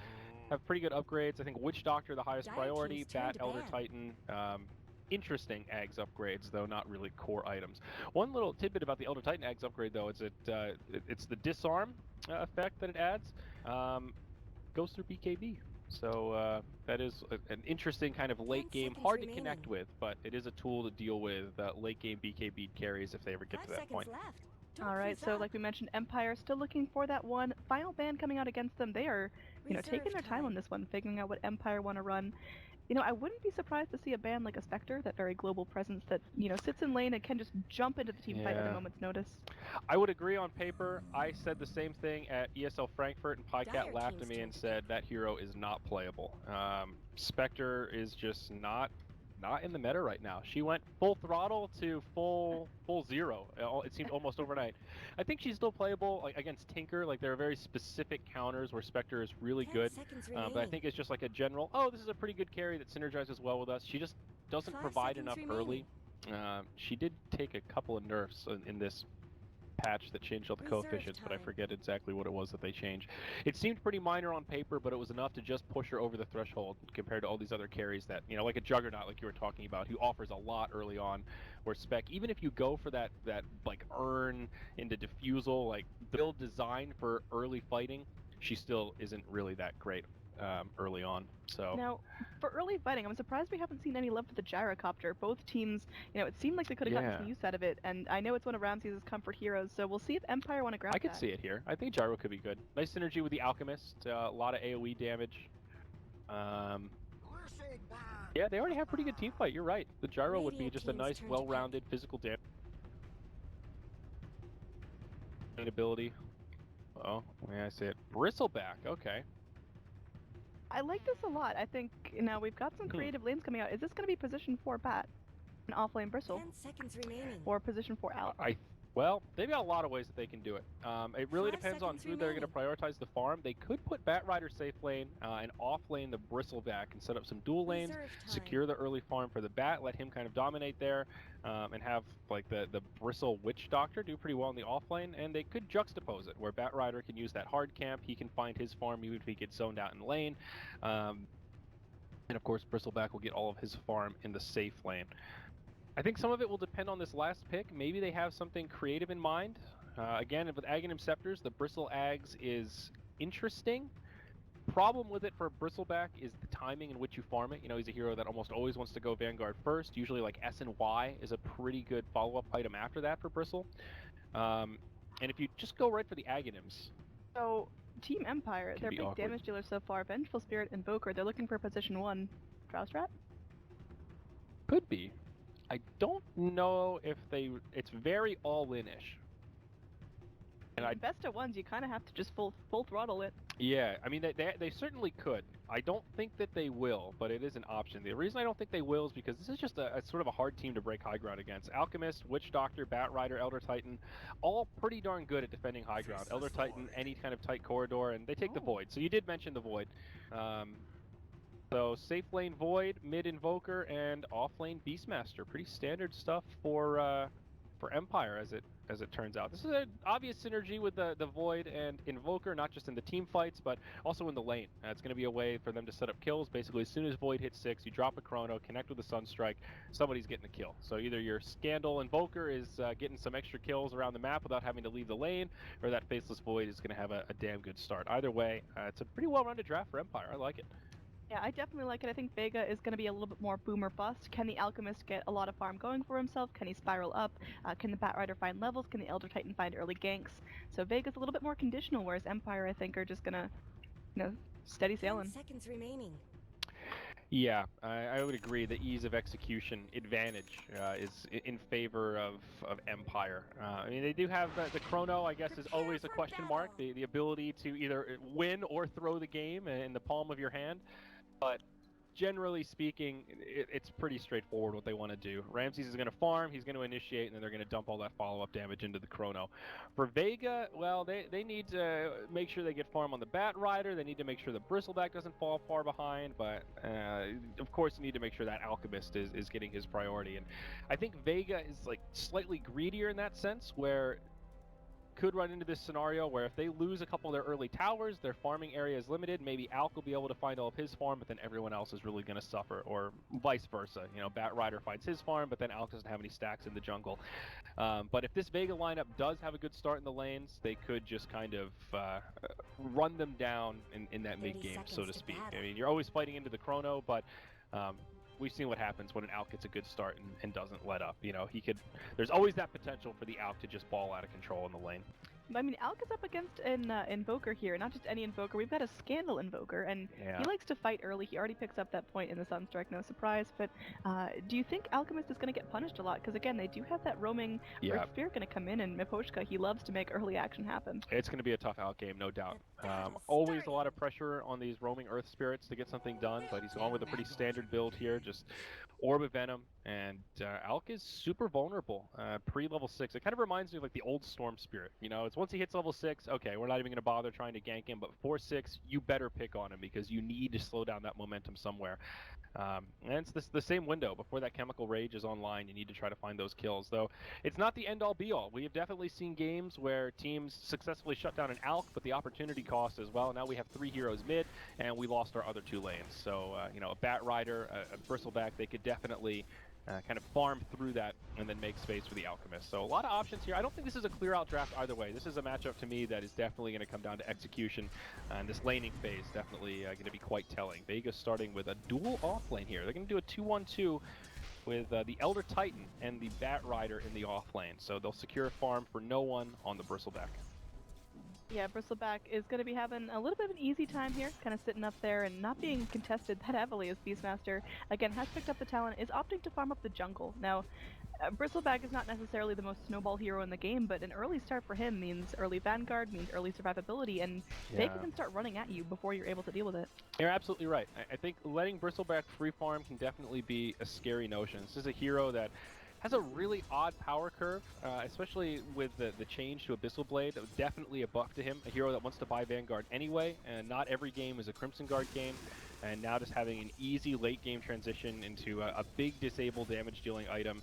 have pretty good upgrades. I think Witch Doctor, the highest priority, Bat, Elder Titan, interesting Ags upgrades, though not really core items. One little tidbit about the Elder Titan Ags upgrade, though, is it's the disarm effect that it adds. Goes through BKB. So that is an interesting kind of late game, hard to connect with, but it is a tool to deal with late game BKB carries if they ever get to that point. Alright, so like we mentioned, Empire still looking for that one final ban coming out against them. They are, you know, taking their time on this one, figuring out what Empire want to run. You know, I wouldn't be surprised to see a ban like a Spectre, that very global presence that, you know, sits in lane and can just jump into the team fight at a moment's notice. I would agree on paper. I said the same thing at ESL Frankfurt, and PyCat laughed at me and said that hero is not playable. Spectre is just not in the meta right now. She went full throttle to full zero. It seemed almost overnight. I think she's still playable, like against Tinker. Like there are very specific counters where Spectre is really good. But I think it's just like a general, oh, this is a pretty good carry that synergizes well with us. She just doesn't provide enough early. She did take a couple of nerfs in this patch that changed all the coefficients, but I forget exactly what it was that they changed. It seemed pretty minor on paper, but it was enough to just push her over the threshold compared to all these other carries that, you know, like a Juggernaut, like you were talking about, who offers a lot early on, where Spec, even if you go for that like earn into diffusal, like build design for early fighting, she still isn't really that great early on. So now, for early fighting, I'm surprised we haven't seen any love for the gyrocopter. Both teams, you know, it seemed like they could have gotten some use out of it, and I know it's one of Ramses' comfort heroes, so we'll see if Empire want to grab that. I could see it here. I think Gyro could be good. Nice synergy with the Alchemist, a lot of AoE damage. Yeah, they already have pretty good team fight, you're right. The Gyro would be just a nice, well-rounded physical damage ability. Oh, yeah, I see it. Bristleback, okay. I like this a lot. I think, you know, we've got some creative lanes coming out. Is this going to be position 4 Bat? An off-lane Bristle? 10 seconds remaining. Or position 4 Out? Well, they've got a lot of ways that they can do it. It really depends on who they're going to prioritize the farm. They could put Bat Rider safe lane and off lane the Bristleback and set up some dual lanes, secure the early farm for the Bat, let him kind of dominate there, and have like the Bristle Witch Doctor do pretty well in the off lane, and they could juxtapose it where Bat Rider can use that hard camp, he can find his farm even if he gets zoned out in lane, and of course Bristleback will get all of his farm in the safe lane. I think some of it will depend on this last pick. Maybe they have something creative in mind. Again, with Aghanim Scepters, the Bristle Ags is interesting. Problem with it for Bristleback is the timing in which you farm it. You know, he's a hero that almost always wants to go Vanguard first. Usually like S and Y is a pretty good follow-up item after that for Bristle. And if you just go right for the Aghanims... So, Team Empire, their big awkward. damage dealers so far, Vengeful Spirit, Invoker, they're looking for position 1. Drow-Strat? Could be. I don't know if they... It's very all-in-ish. And In best of ones, you kind of have to just full throttle it. Yeah, I mean, they certainly could. I don't think that they will, but it is an option. The reason I don't think they will is because this is just a sort of a hard team to break high ground against. Alchemist, Witch Doctor, Bat Rider, Elder Titan, all pretty darn good at defending high ground. Elder Titan, any kind of tight corridor, and they take the Void. So you did mention the Void. So safe lane Void, mid Invoker, and off lane Beastmaster. Pretty standard stuff for Empire as it turns out. This is an obvious synergy with the Void and Invoker, not just in the team fights, but also in the lane. It's going to be a way for them to set up kills. Basically, as soon as Void hits 6, you drop a Chrono, connect with a Sunstrike, somebody's getting the kill. So either your Scandal Invoker is getting some extra kills around the map without having to leave the lane, or that Faceless Void is going to have a damn good start. Either way, it's a pretty well-rounded draft for Empire. I like it. Yeah, I definitely like it. I think Vega is going to be a little bit more boom or bust. Can the Alchemist get a lot of farm going for himself? Can he spiral up? Can the Bat Rider find levels? Can the Elder Titan find early ganks? So Vega's a little bit more conditional, whereas Empire, I think, are just going to, steady 10 sailing. seconds remaining. Yeah, I would agree. The ease of execution advantage is in favor of Empire. I mean, they do have the Chrono, I guess, is always a question mark. The ability to either win or throw the game in the palm of your hand. But generally speaking, it's pretty straightforward what they want to do. Ramses is going to farm, he's going to initiate, and then they're going to dump all that follow-up damage into the Chrono. For Vega, well, they need to make sure they get farm on the Bat Rider, they need to make sure the Bristleback doesn't fall far behind, but of course you need to make sure that Alchemist is getting his priority. And I think Vega is like slightly greedier in that sense, where could run into this scenario where if they lose a couple of their early towers, their farming area is limited. Maybe Alk will be able to find all of his farm, but then everyone else is really going to suffer, or vice versa. Bat Rider finds his farm, but then Alk doesn't have any stacks in the jungle. But if this Vega lineup does have a good start in the lanes, they could just kind of run them down in that mid-game, so to speak. I mean, you're always fighting into the Chrono, but we've seen what happens when an Alk gets a good start and doesn't let up. There's always that potential for the Alk to just ball out of control in the lane. I mean, Alk is up against an Invoker here, not just any Invoker. We've got a Scandal Invoker, and he likes to fight early. He already picks up that point in the Sunstrike, no surprise. But do you think Alchemist is going to get punished a lot? Because again, they do have that roaming Earth Spirit going to come in, and Miposhka, he loves to make early action happen. It's going to be a tough out game, no doubt. Always a lot of pressure on these roaming Earth Spirits to get something done, but he's gone with a pretty standard build here, just Orb of Venom, and Alk is super vulnerable pre-level 6. It kind of reminds me of like the old Storm Spirit. It's once he hits level 6, okay, we're not even going to bother trying to gank him, but before 6, you better pick on him because you need to slow down that momentum somewhere. And it's the same window. Before that Chemical Rage is online, you need to try to find those kills. Though it's not the end-all be-all. We have definitely seen games where teams successfully shut down an Alk, but the opportunity cost as well. Now we have 3 heroes mid, and we lost our other 2 lanes. So, a Bat Rider, a Bristleback, they could definitely kind of farm through that and then make space for the Alchemist. So a lot of options here. I don't think this is a clear-out draft either way. This is a matchup to me that is definitely going to come down to execution, and this laning phase definitely going to be quite telling. Vegas starting with a dual off lane here. They're going to do a 2-1-2 with the Elder Titan and the Bat Rider in the off lane. So they'll secure a farm for no one on the Bristleback. Yeah, Bristleback is going to be having a little bit of an easy time here, kind of sitting up there and not being contested that heavily as Beastmaster. Again, has picked up the talent, is opting to farm up the jungle. Now, Bristleback is not necessarily the most snowball hero in the game, but an early start for him means early Vanguard, means early survivability, and Vega can start running at you before you're able to deal with it. You're absolutely right. I think letting Bristleback free farm can definitely be a scary notion. This is a hero that has a really odd power curve, especially with the change to Abyssal Blade. That was definitely a buff to him, a hero that wants to buy Vanguard anyway, and not every game is a Crimson Guard game, and now just having an easy late game transition into a big disable damage dealing item,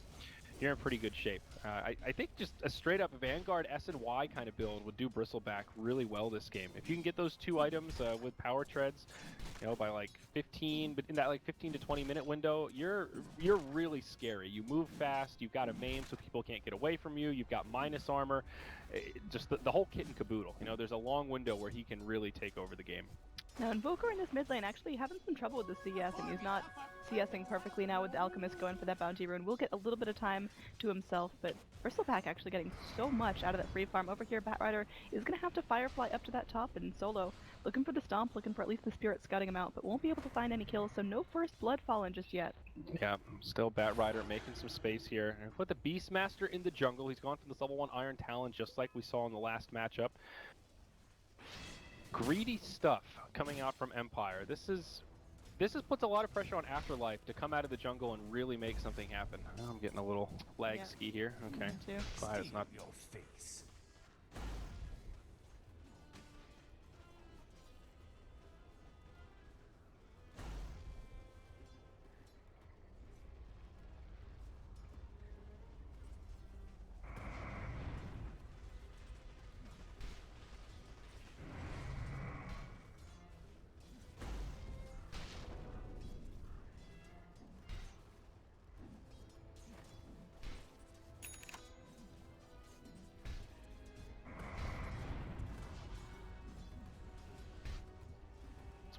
you're in pretty good shape. I think just a straight up Vanguard S and Y kind of build would do Bristleback really well this game. If you can get those 2 items with power treads, you know, by like 15, but in that like 15 to 20 minute window, you're really scary. You move fast, you've got a maim so people can't get away from you, you've got minus armor, just the whole kit and caboodle. You know, there's a long window where he can really take over the game. Now, Invoker in this mid lane actually having some trouble with the CS, and he's not CSing perfectly now with the Alchemist going for that bounty rune. Will get a little bit of time to himself, but Bristleback actually getting so much out of that free farm. Over here, Batrider is going to have to Firefly up to that top and solo. Looking for the stomp, looking for at least the Spirit scouting him out, but won't be able to find any kills, so no first blood fallen just yet. Yeah, still Batrider making some space here. And put the Beastmaster in the jungle. He's gone from this level 1 Iron Talon just like we saw in the last matchup. Greedy stuff coming out from Empire. This puts a lot of pressure on Afterlife to come out of the jungle and really make something happen. Oh, I'm getting a little lag ski here. Okay. Me too. Glad it's not. Your face.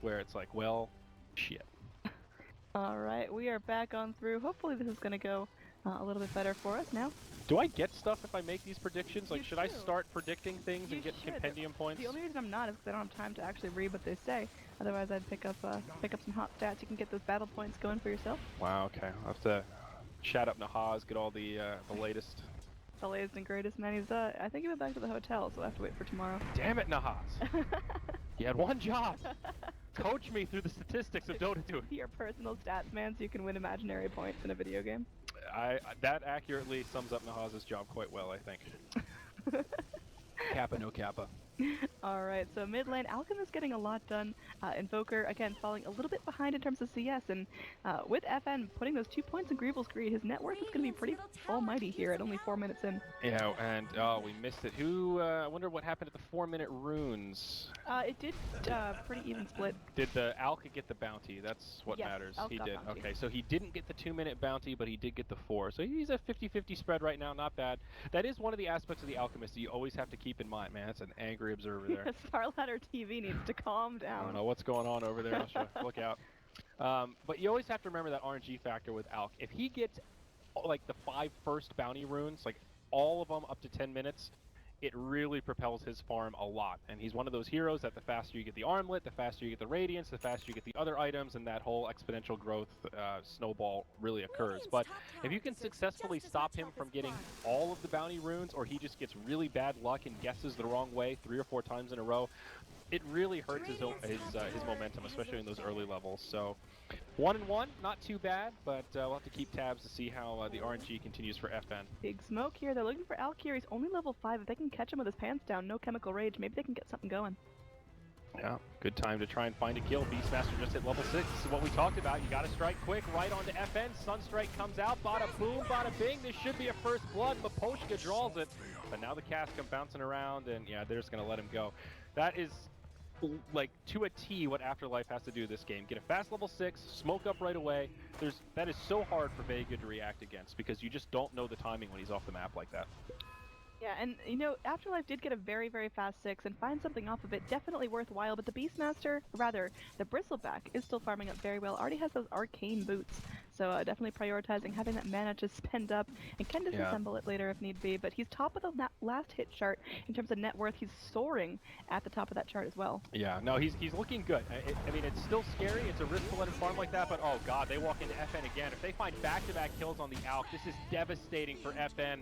Where it's like, well, shit. Alright, we are back on through. Hopefully this is going to go a little bit better for us now. Do I get stuff if I make these predictions? Like, You should I do. start predicting things You and get should. compendium points? The only reason I'm not is because I don't have time to actually read what they say. Otherwise I'd pick up some hot stats. You can get those battle points going for yourself. Wow, okay. I'll have to chat up Nahaz, get all the latest. The latest and greatest, man. He's, I think he went back to the hotel, so I have to wait for tomorrow. Damn it, Nahaz! You had one job! Coach me through the statistics of Dota 2. Your personal stats, man, so you can win imaginary points in a video game. That accurately sums up Nahaz's job quite well, I think. Kappa, no Kappa. Alright, so mid lane, Alchemist getting a lot done. Invoker, again, falling a little bit behind in terms of CS, and with FN putting those 2 points in Greevil's Greed, his net worth is going to be pretty almighty here at only 4 minutes in. Yeah, and we missed it. I wonder what happened at the 4-minute runes. It did pretty even split. Did the Alka get the bounty? That's what Yes, matters. Alka He got did. bounty. Okay, so he didn't get the 2-minute bounty, but he did get the 4. So he's a 50-50 spread right now, not bad. That is one of the aspects of the Alchemist that you always have to keep in mind, man. That's an angry observer there. Starladder TV needs to calm I down. don't know what's going on over there. Look out. But you always have to remember that RNG factor with Alk. If he gets like the 5 first bounty runes, like all of them up to 10 minutes, it really propels his farm a lot. And he's one of those heroes that the faster you get the armlet, the faster you get the radiance, the faster you get the other items, and that whole exponential growth snowball really occurs. But if you can successfully stop him from getting all of the bounty runes, or he just gets really bad luck and guesses the wrong way 3 or 4 times in a row, it really hurts his momentum, especially in those early levels. So 1-1, not too bad, but we'll have to keep tabs to see how the RNG continues for FN. Big smoke here. They're looking for Alk here. He's only level 5. If they can catch him with his pants down, no chemical rage, maybe they can get something going. Yeah, good time to try and find a kill. Beastmaster just hit level 6. This is what we talked about. You gotta strike quick, right onto FN. Sunstrike comes out, bada boom, bada bing. This should be a first blood, but Poshka draws it. But now the cast come bouncing around, and yeah, they're just gonna let him go. That is, like, to a T what Afterlife has to do this game. Get a fast level 6, smoke up right away. That is so hard for Vega to react against, because you just don't know the timing when he's off the map like that. Yeah, and you know, Afterlife did get a very, very fast 6 and find something off of it definitely worthwhile, but the Beastmaster, rather, the Bristleback is still farming up very well. Already has those arcane boots, so definitely prioritizing having that mana to spend up and can disassemble it later if need be, but he's top of the last hit chart in terms of net worth. He's soaring at the top of that chart as well. Yeah, no, he's looking good. I mean, it's still scary. It's a risk to let him farm like that, but oh god, they walk into FN again. If they find back-to-back kills on the Alk, this is devastating for FN.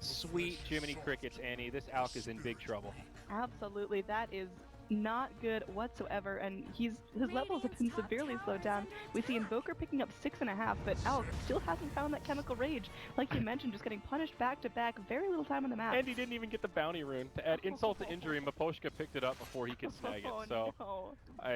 Sweet Jiminy Crickets, Annie. This Alk is in big trouble. Absolutely, that is not good whatsoever, and his levels have been severely slowed down. We see Invoker picking up 6.5, but Alk still hasn't found that chemical rage. Like you mentioned, just getting punished back to back, very little time on the map. And he didn't even get the bounty rune. To add insult to injury, Maposhka picked it up before he could snag it. So no.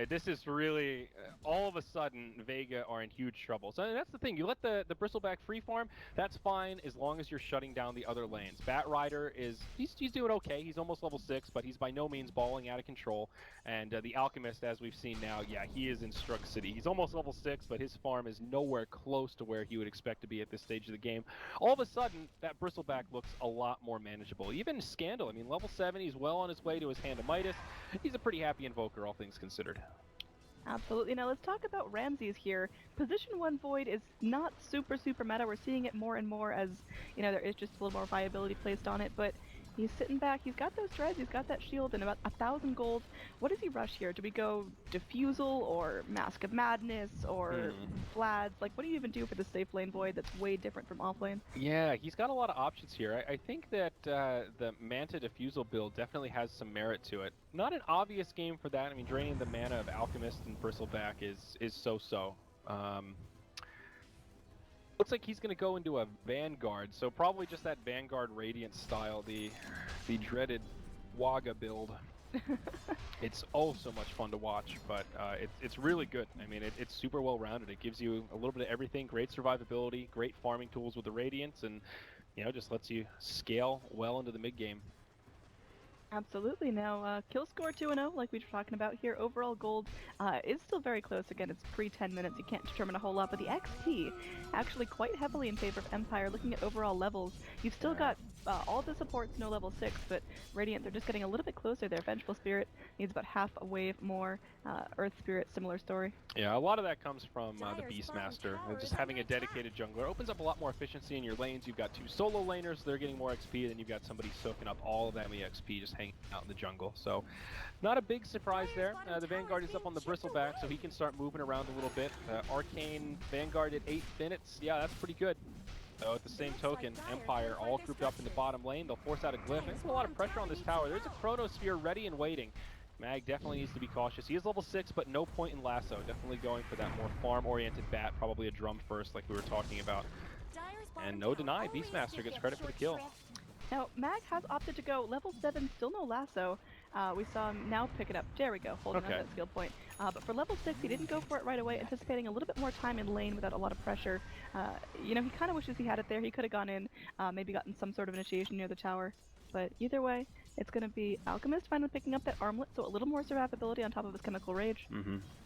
this is really all of of a sudden, Vega are in huge trouble. So that's the thing. You let the Bristleback freeform, that's fine as long as you're shutting down the other lanes. Bat Rider he's doing okay. He's almost level 6, but he's by no means balling out of control. And the Alchemist, as we've seen now, yeah, he is in Struck City. He's almost level 6, but his farm is nowhere close to where he would expect to be at this stage of the game. All of a sudden, that Bristleback looks a lot more manageable. Even Scandal, I mean, level 7, he's well on his way to his Hand of Midas. He's a pretty happy Invoker, all things considered. Absolutely. Now let's talk about Ramses here. Position 1 Void is not super meta. We're seeing it more and more as, you know, there is just a little more viability placed on it, but he's sitting back, he's got those dreads, he's got that shield, and about 1,000 gold. What does he rush here? Do we go Diffusal, or Mask of Madness, or Vlads? Like, what do you even do for the safe lane Void that's way different from offlane? Yeah, he's got a lot of options here. I think that the Manta Diffusal build definitely has some merit to it. Not an obvious game for that. I mean, draining the mana of Alchemist and Bristleback is so-so. Looks like he's going to go into a Vanguard, so probably just that Vanguard Radiant style, the dreaded Waga build. It's oh so much fun to watch, but it's really good. I mean, it's super well rounded. It gives you a little bit of everything, great survivability, great farming tools with the Radiance, and you know, just lets you scale well into the mid game. Absolutely. Now, kill score 2-0, like we were talking about here. Overall gold is still very close. Again, it's pre-10 minutes. You can't determine a whole lot, but the XP actually quite heavily in favor of Empire. Looking at overall levels, you've still got all the supports no level 6, but Radiant, they're just getting a little bit closer there. Vengeful Spirit needs about half a wave more. Earth Spirit, similar story. Yeah, a lot of that comes from the Beastmaster. Just having a dedicated jungler opens up a lot more efficiency in your lanes. You've got 2 solo laners, they're getting more XP, then you've got somebody soaking up all of that XP just hanging out in the jungle. So, not a big surprise there. The Vanguard is up on the Bristleback, so he can start moving around a little bit. Arcane Vanguard at 8 minutes. Yeah, that's pretty good. So at the same token, Empire all grouped up in the bottom lane. They'll force out a glyph. There's a lot of pressure on this tower. There's a Chronosphere ready and waiting. Mag definitely needs to be cautious. He is level 6, but no point in lasso. Definitely going for that more farm-oriented bat, probably a drum first like we were talking about. And no deny, Beastmaster gets credit for the kill. Now, Mag has opted to go level 7, still no lasso. We saw him now pick it up. There we go, holding on that skill point. But for level 6, he didn't go for it right away, anticipating a little bit more time in lane without a lot of pressure. You know, he kind of wishes he had it there. He could have gone in, maybe gotten some sort of initiation near the tower. But either way, it's going to be Alchemist finally picking up that armlet, so a little more survivability on top of his Chemical Rage.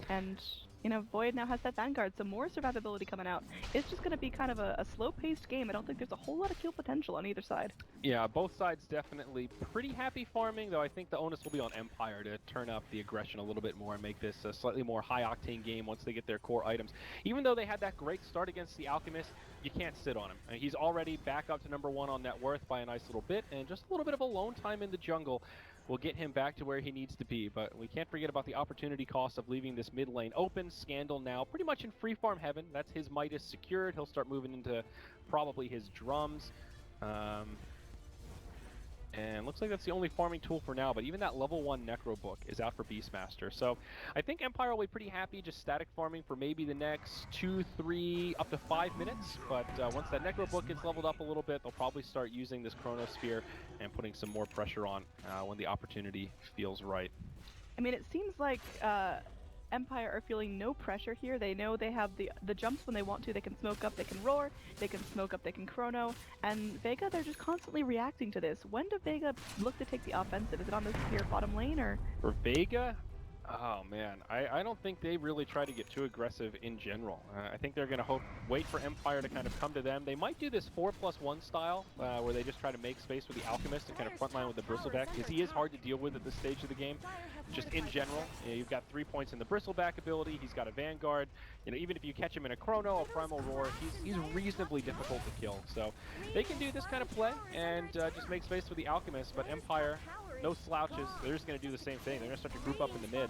And, you know, Void now has that Vanguard, so more survivability coming out. It's just going to be kind of a slow-paced game. I don't think there's a whole lot of kill potential on either side. Yeah, both sides definitely pretty happy farming, though I think the onus will be on Empire to turn up the aggression a little bit more and make this a slightly more high-octane game once they get their core items. Even though they had that great start against the Alchemist, you can't sit on him. I mean, he's already back up to #1 on net worth by a nice little bit, and just a little bit of alone time in the jungle will get him back to where he needs to be. But we can't forget about the opportunity cost of leaving this mid lane open. Scandal now pretty much in free farm heaven. That's his Midas secured. He'll start moving into probably his drums. And looks like that's the only farming tool for now, but even that level 1 Necro book is out for Beastmaster. So I think Empire will be pretty happy just static farming for maybe the next 2, 3, up to 5 minutes. But once that Necro book gets leveled up a little bit, they'll probably start using this Chronosphere and putting some more pressure on when the opportunity feels right. I mean, it seems like Empire are feeling no pressure here. They know they have the jumps when they want to. They can smoke up, they can roar, they can smoke up, they can chrono. And Vega, they're just constantly reacting to this. When do Vega look to take the offensive? Is it on this here bottom lane, or? For Vega? Oh man, I don't think they really try to get too aggressive in general. I think they're going to wait for Empire to kind of come to them. They might do this 4+1 style, where they just try to make space for the Alchemist and kind of frontline with the Bristleback, because he is hard to deal with at this stage of the game. Just in general, you know, you've got 3 points in the Bristleback ability, he's got a Vanguard. You know, even if you catch him in a Chrono, a Primal Roar, he's reasonably difficult to kill. So they can do this kind of play and just make space for the Alchemist, but Empire, no slouches. They're just going to do the same thing. They're going to start to group up in the mid,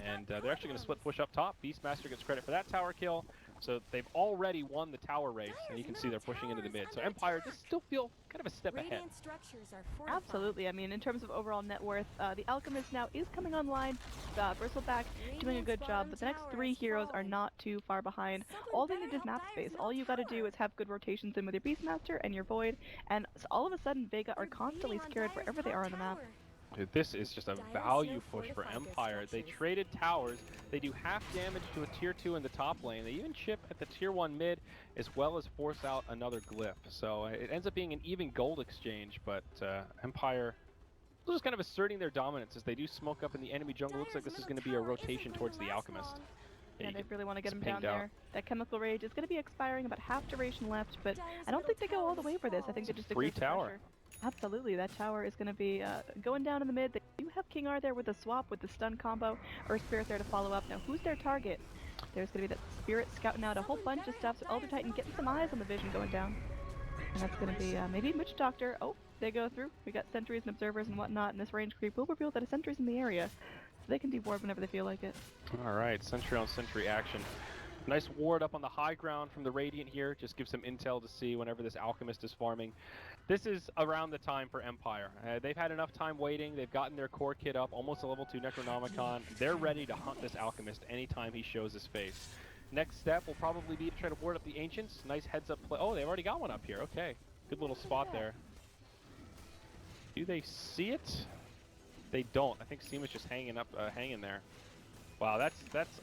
and they're actually going to split push up top. Beastmaster gets credit for that tower kill. So they've already won the tower race, and you can see they're pushing into the mid. So Empire just still feel kind of a step ahead. Absolutely. I mean, in terms of overall net worth, the Alchemist now is coming online. Bristleback doing a good job, but the next 3 heroes are not too far behind. All they need is map space. All you got to do is have good rotations in with your Beastmaster and your Void, and so all of a sudden Vega are constantly scared wherever they are on the map. Dude, this is just a value push for Empire. They traded towers. They do half damage to a tier 2 in the top lane. They even chip at the tier 1 mid, as well as force out another glyph. So it ends up being an even gold exchange, but Empire just kind of asserting their dominance as they do smoke up in the enemy jungle. Looks like this is going to be a rotation towards the Alchemist. Yeah, they really want to get him pinged down out. there. That Chemical Rage is going to be expiring, about half duration left, but I don't think they go all the way for this. I think they just Free exert the tower. pressure. Absolutely, that tower is going to be going down in the mid. They do have King R there with the swap, with the stun combo, or Spirit there to follow up. Now, who's their target? There's going to be that Spirit scouting out a whole bunch of stuff, so Elder Titan getting some eyes on the vision going down. And that's going to be maybe Witch Doctor. Oh, they go through. We got sentries and observers and whatnot, and this range creep will reveal that a sentry's in the area. So they can deward whenever they feel like it. Alright, sentry on sentry action. Nice ward up on the high ground from the Radiant here. Just gives some intel to see whenever this Alchemist is farming. This is around the time for Empire. They've had enough time waiting. They've gotten their core kit up, almost a level 2 Necronomicon. They're ready to hunt this Alchemist anytime he shows his face. Next step will probably be to try to ward up the Ancients. Nice heads up play. Oh, they've already got one up here. Okay. Good little spot there. Do they see it? They don't. I think Seema's just hanging there. Wow, that's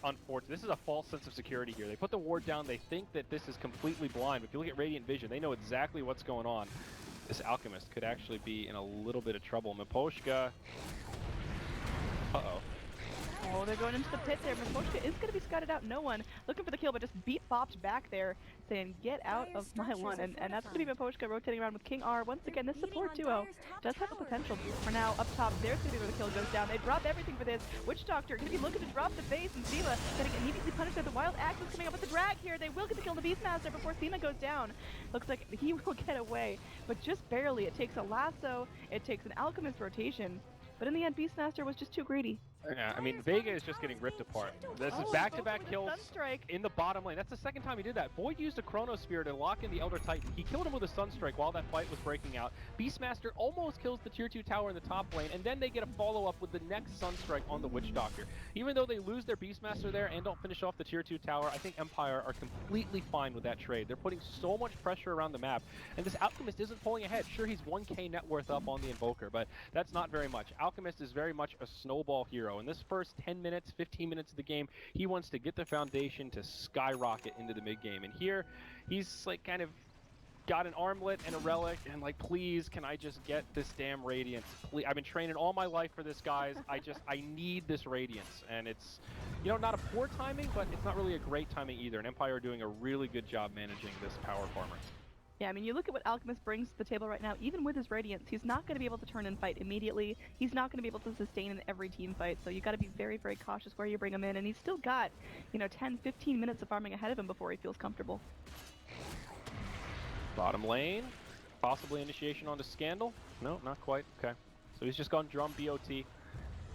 unfortunate. This is a false sense of security here. They put the ward down. They think that this is completely blind. But if you look at Radiant Vision, they know exactly what's going on. This Alchemist could actually be in a little bit of trouble. Miposhka. Uh-oh. Oh, they're going into the pit there. Miposhka is going to be scouted out. No one looking for the kill, but just bopped back there, saying, get out of my one. And that's going to be Miposhka rotating around with King R. Once again, this support duo does have the potential. For now, up top, there's going to be where the kill goes down. They drop everything for this. Witch Doctor going to be looking to drop the base, and Seema getting immediately punished there. The Wild Axe is coming up with the drag here. They will get the kill on the Beastmaster before Seema goes down. Looks like he will get away, but just barely. It takes a lasso. It takes an Alchemist rotation. But in the end, Beastmaster was just too greedy. Yeah, I mean, Vega is just getting ripped apart. This is back-to-back kills Sunstrike. in the bottom lane. That's the second time he did that. Void used a Chrono Spear to lock in the Elder Titan. He killed him with a Sunstrike while that fight was breaking out. Beastmaster almost kills the tier 2 tower in the top lane, and then they get a follow-up with the next Sunstrike on the Witch Doctor. Even though they lose their Beastmaster there and don't finish off the tier 2 tower, I think Empire are completely fine with that trade. They're putting so much pressure around the map, and this Alchemist isn't pulling ahead. Sure, he's 1k net worth up on the Invoker, but that's not very much. Alchemist is very much a snowball hero. In this first 10 minutes, 15 minutes of the game, he wants to get the foundation to skyrocket into the mid-game. And here, he's like kind of got an armlet and a relic, and like, please, can I just get this damn Radiance? Please, I've been training all my life for this, guys. I need this Radiance. And it's, you know, not a poor timing, but it's not really a great timing either. And Empire are doing a really good job managing this power farmer. Yeah, I mean, you look at what Alchemist brings to the table right now. Even with his Radiance, he's not going to be able to turn and fight immediately. He's not going to be able to sustain in every team fight, so you got to be very, very cautious where you bring him in. And he's still got, you know, 10, 15 minutes of farming ahead of him before he feels comfortable. Bottom lane, possibly initiation onto Scandal. No, not quite. Okay, so he's just gone drum BOT.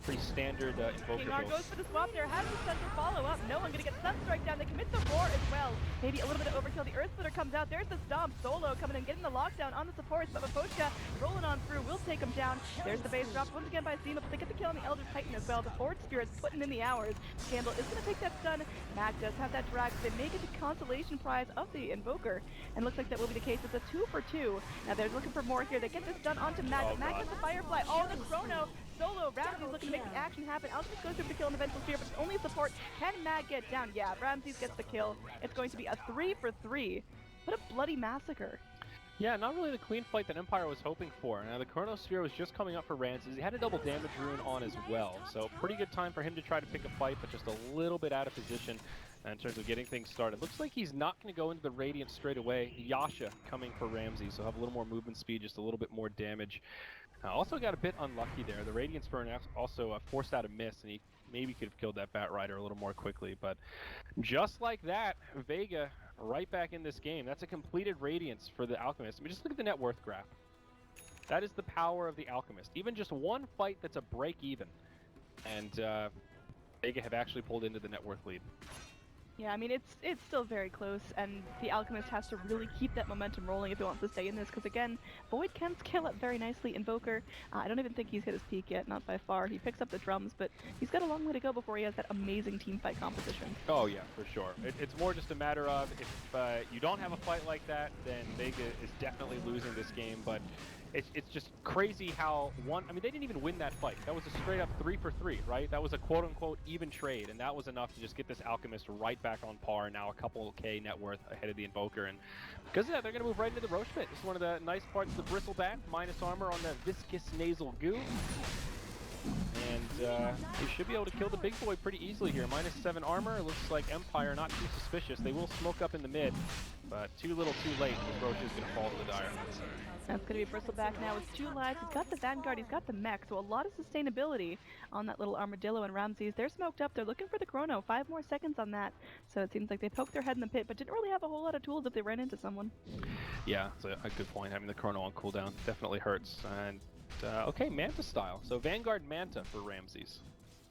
Pretty standard Invoker King R build. goes for the swap there, has the stun to follow up. No one gonna get Sunstrike down. They commit the roar as well. Maybe a little bit of overkill. The Earth Splitter comes out. There's the Stomp. Solo coming in, getting the lockdown on the supports. But Miposhka rolling on through will take him down. There's the base drop once again by Seema, but they get the kill on the Elder Titan as well. The Forward Spirit's putting in the hours. Scandal is gonna take that stun. Mag does have that drag, so they make it the consolation prize of the Invoker. And looks like that will be the case. It's a 2 for 2. Now they're looking for more here. They get this done onto Mag. Oh, Mag God. gets the Firefly. Oh, the Chrono. Solo, Ramsey's looking to make the action happen. Alchemist goes through the kill on the Vengeful Sphere, but it's only support. Can Mag get down? Yeah, Ramses gets the kill. It's going to be a 3 for 3. What a bloody massacre. Yeah, not really the clean fight that Empire was hoping for. Now, the Chronosphere was just coming up for Ramses. He had a double damage rune on as well, so pretty good time for him to try to pick a fight, but just a little bit out of position in terms of getting things started. Looks like he's not going to go into the Radiant straight away. Yasha coming for Ramses, so have a little more movement speed, just a little bit more damage. Also got a bit unlucky there. The Radiant Spurn also forced out a miss, and he maybe could have killed that Bat Rider a little more quickly. But just like that, Vega right back in this game. That's a completed Radiance for the Alchemist. I mean, just look at the net worth graph. That is the power of the Alchemist. Even just one fight that's a break even. And Vega have actually pulled into the net worth lead. Yeah, I mean, it's still very close, and the Alchemist has to really keep that momentum rolling if he wants to stay in this, because again, Void can scale up very nicely. Invoker, I don't even think he's hit his peak yet, not by far. He picks up the drums, but he's got a long way to go before he has that amazing team fight composition. Oh yeah, for sure. It's more just a matter of if you don't have a fight like that, then Vega is definitely losing this game, but it's just crazy how I mean, they didn't even win that fight. That was a straight up 3 for 3, right? That was a quote unquote even trade, and that was enough to just get this Alchemist right back on par. Now a couple K net worth ahead of the Invoker, and because of that, they're going to move right into the Roche Pit. This is one of the nice parts of the Bristleback, minus armor on the viscous nasal goo. And they should be able to kill the big boy pretty easily here. Minus 7 armor. Looks like Empire not too suspicious. They will smoke up in the mid, but too little too late. This Roche is going to fall to the Dire. That's going to be Bristleback now with 2 lives. He's got the Vanguard, he's got the mech, so a lot of sustainability on that little Armadillo and Ramses. They're smoked up, they're looking for the Chrono. 5 more seconds on that. So it seems like they poked their head in the pit, but didn't really have a whole lot of tools if they ran into someone. Yeah, it's a good point. Having the Chrono on cooldown definitely hurts. And okay, Manta style. So Vanguard Manta for Ramses.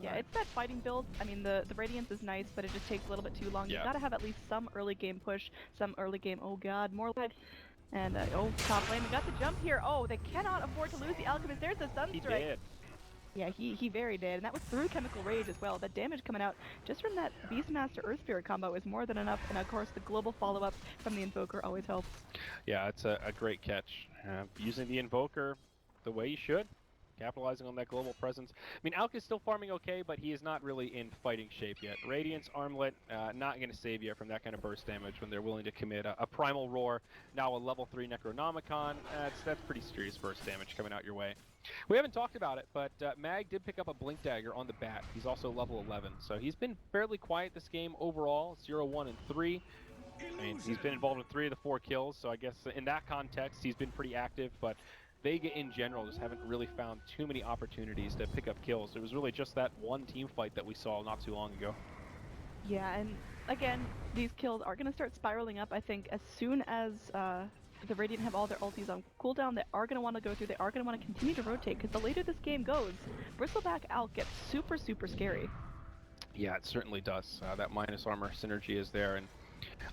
Yeah, it's that fighting build. I mean, the Radiance is nice, but it just takes a little bit too long. Yeah. You gotta have at least some early game push, some early game, oh god, more life. And, oh, top lane, we got the jump here. Oh, they cannot afford to lose the Alchemist. There's the Sunstrike. He did. Yeah, he very did, and that was through Chemical Rage as well. That damage coming out just from that Beastmaster Earth Spirit combo is more than enough, and of course the global follow-up from the Invoker always helps. Yeah, it's a great catch. Using the Invoker the way you should. Capitalizing on that global presence. I mean, Alk is still farming okay, but he is not really in fighting shape yet. Radiance, Armlet, not going to save you from that kind of burst damage when they're willing to commit a Primal Roar, now a level 3 Necronomicon. That's pretty serious burst damage coming out your way. We haven't talked about it, but Mag did pick up a Blink Dagger on the bat. He's also level 11, so he's been fairly quiet this game overall, 0, 1, and 3. I mean, he's been involved in 3 of the 4 kills, so I guess in that context, he's been pretty active, but Vega in general just haven't really found too many opportunities to pick up kills. It was really just that one team fight that we saw not too long ago. Yeah, and again, these kills are going to start spiraling up, I think, as soon as the Radiant have all their ultis on cooldown. They are going to want to go through, they are going to want to continue to rotate, because the later this game goes, Bristleback Alk gets super, super scary. Yeah, it certainly does. That minus armor synergy is there, and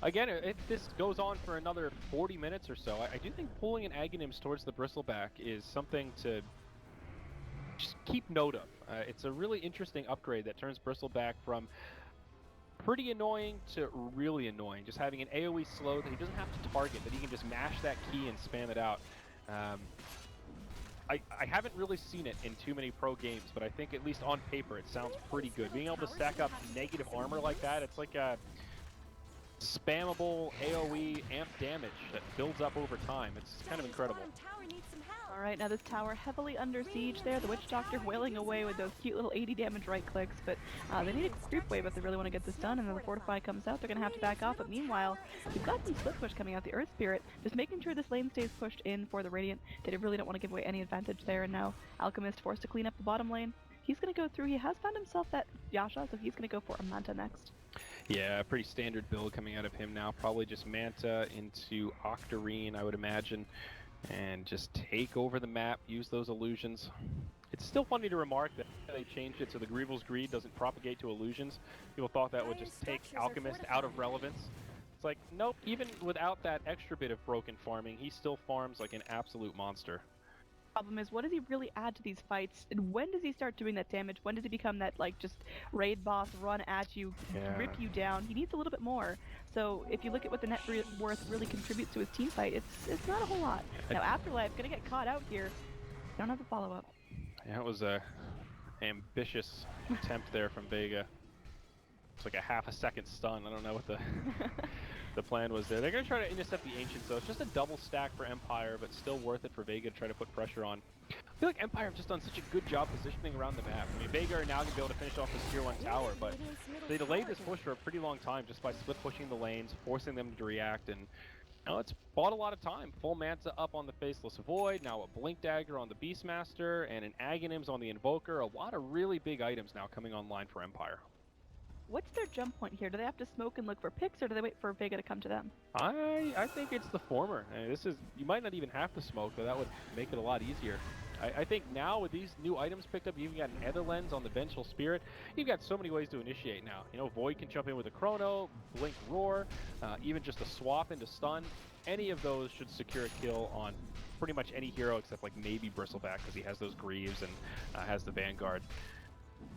again, if this goes on for another 40 minutes or so, I do think pulling an Aghanims towards the Bristleback is something to just keep note of. It's a really interesting upgrade that turns Bristleback from pretty annoying to really annoying. Just having an AoE slow that he doesn't have to target, that he can just mash that key and spam it out. I haven't really seen it in too many pro games, but I think at least on paper it sounds pretty good. Being able to stack up negative armor like that, it's like a spammable AoE amp damage that builds up over time. It's kind of incredible. Alright, now this tower heavily under siege there. The Witch Doctor wailing away with those cute little 80 damage right clicks, but they need a creep wave if they really want to get this done, and then the Fortify comes out. They're going to have to back off, but meanwhile, we've got some split push coming out. The Earth Spirit just making sure this lane stays pushed in for the Radiant. They really don't want to give away any advantage there, and now Alchemist forced to clean up the bottom lane. He's going to go through. He has found himself that Yasha, so he's going to go for a Manta next. Yeah, pretty standard build coming out of him now. Probably just Manta into Octarine, I would imagine, and just take over the map, use those illusions. It's still funny to remark that they changed it so the Greevil's Greed doesn't propagate to illusions. People thought that would just take Alchemist out of relevance. It's like, nope, even without that extra bit of broken farming, he still farms like an absolute monster. Problem is, what does he really add to these fights, and when does he start doing that damage? When does he become that, like, just raid boss, run at you, rip you down? He needs a little bit more. So if you look at what the net worth really contributes to his team fight, it's not a whole lot. Now Afterlife gonna get caught out here. Don't have a follow-up. Yeah, it was a ambitious attempt there from Vega. It's like a half a second stun. I don't know what the plan was there. They're going to try to intercept the Ancients, though. It's just a double stack for Empire, but still worth it for Vega to try to put pressure on. I feel like Empire have just done such a good job positioning around the map. I mean, Vega are now going to be able to finish off this tier 1 tower, but they delayed this push for a pretty long time just by split pushing the lanes, forcing them to react, and now it's bought a lot of time. Full Manta up on the Faceless Void, now a Blink Dagger on the Beastmaster, and an Aghanims on the Invoker. A lot of really big items now coming online for Empire. What's their jump point here? Do they have to smoke and look for picks, or do they wait for Vega to come to them? I think it's the former. I mean, you might not even have to smoke, but that would make it a lot easier. I think now with these new items picked up, you've got an Ether Lens on the Vengeful Spirit. You've got so many ways to initiate now. You know, Void can jump in with a Chrono, Blink Roar, even just a swap into stun. Any of those should secure a kill on pretty much any hero except like maybe Bristleback because he has those Greaves and has the Vanguard.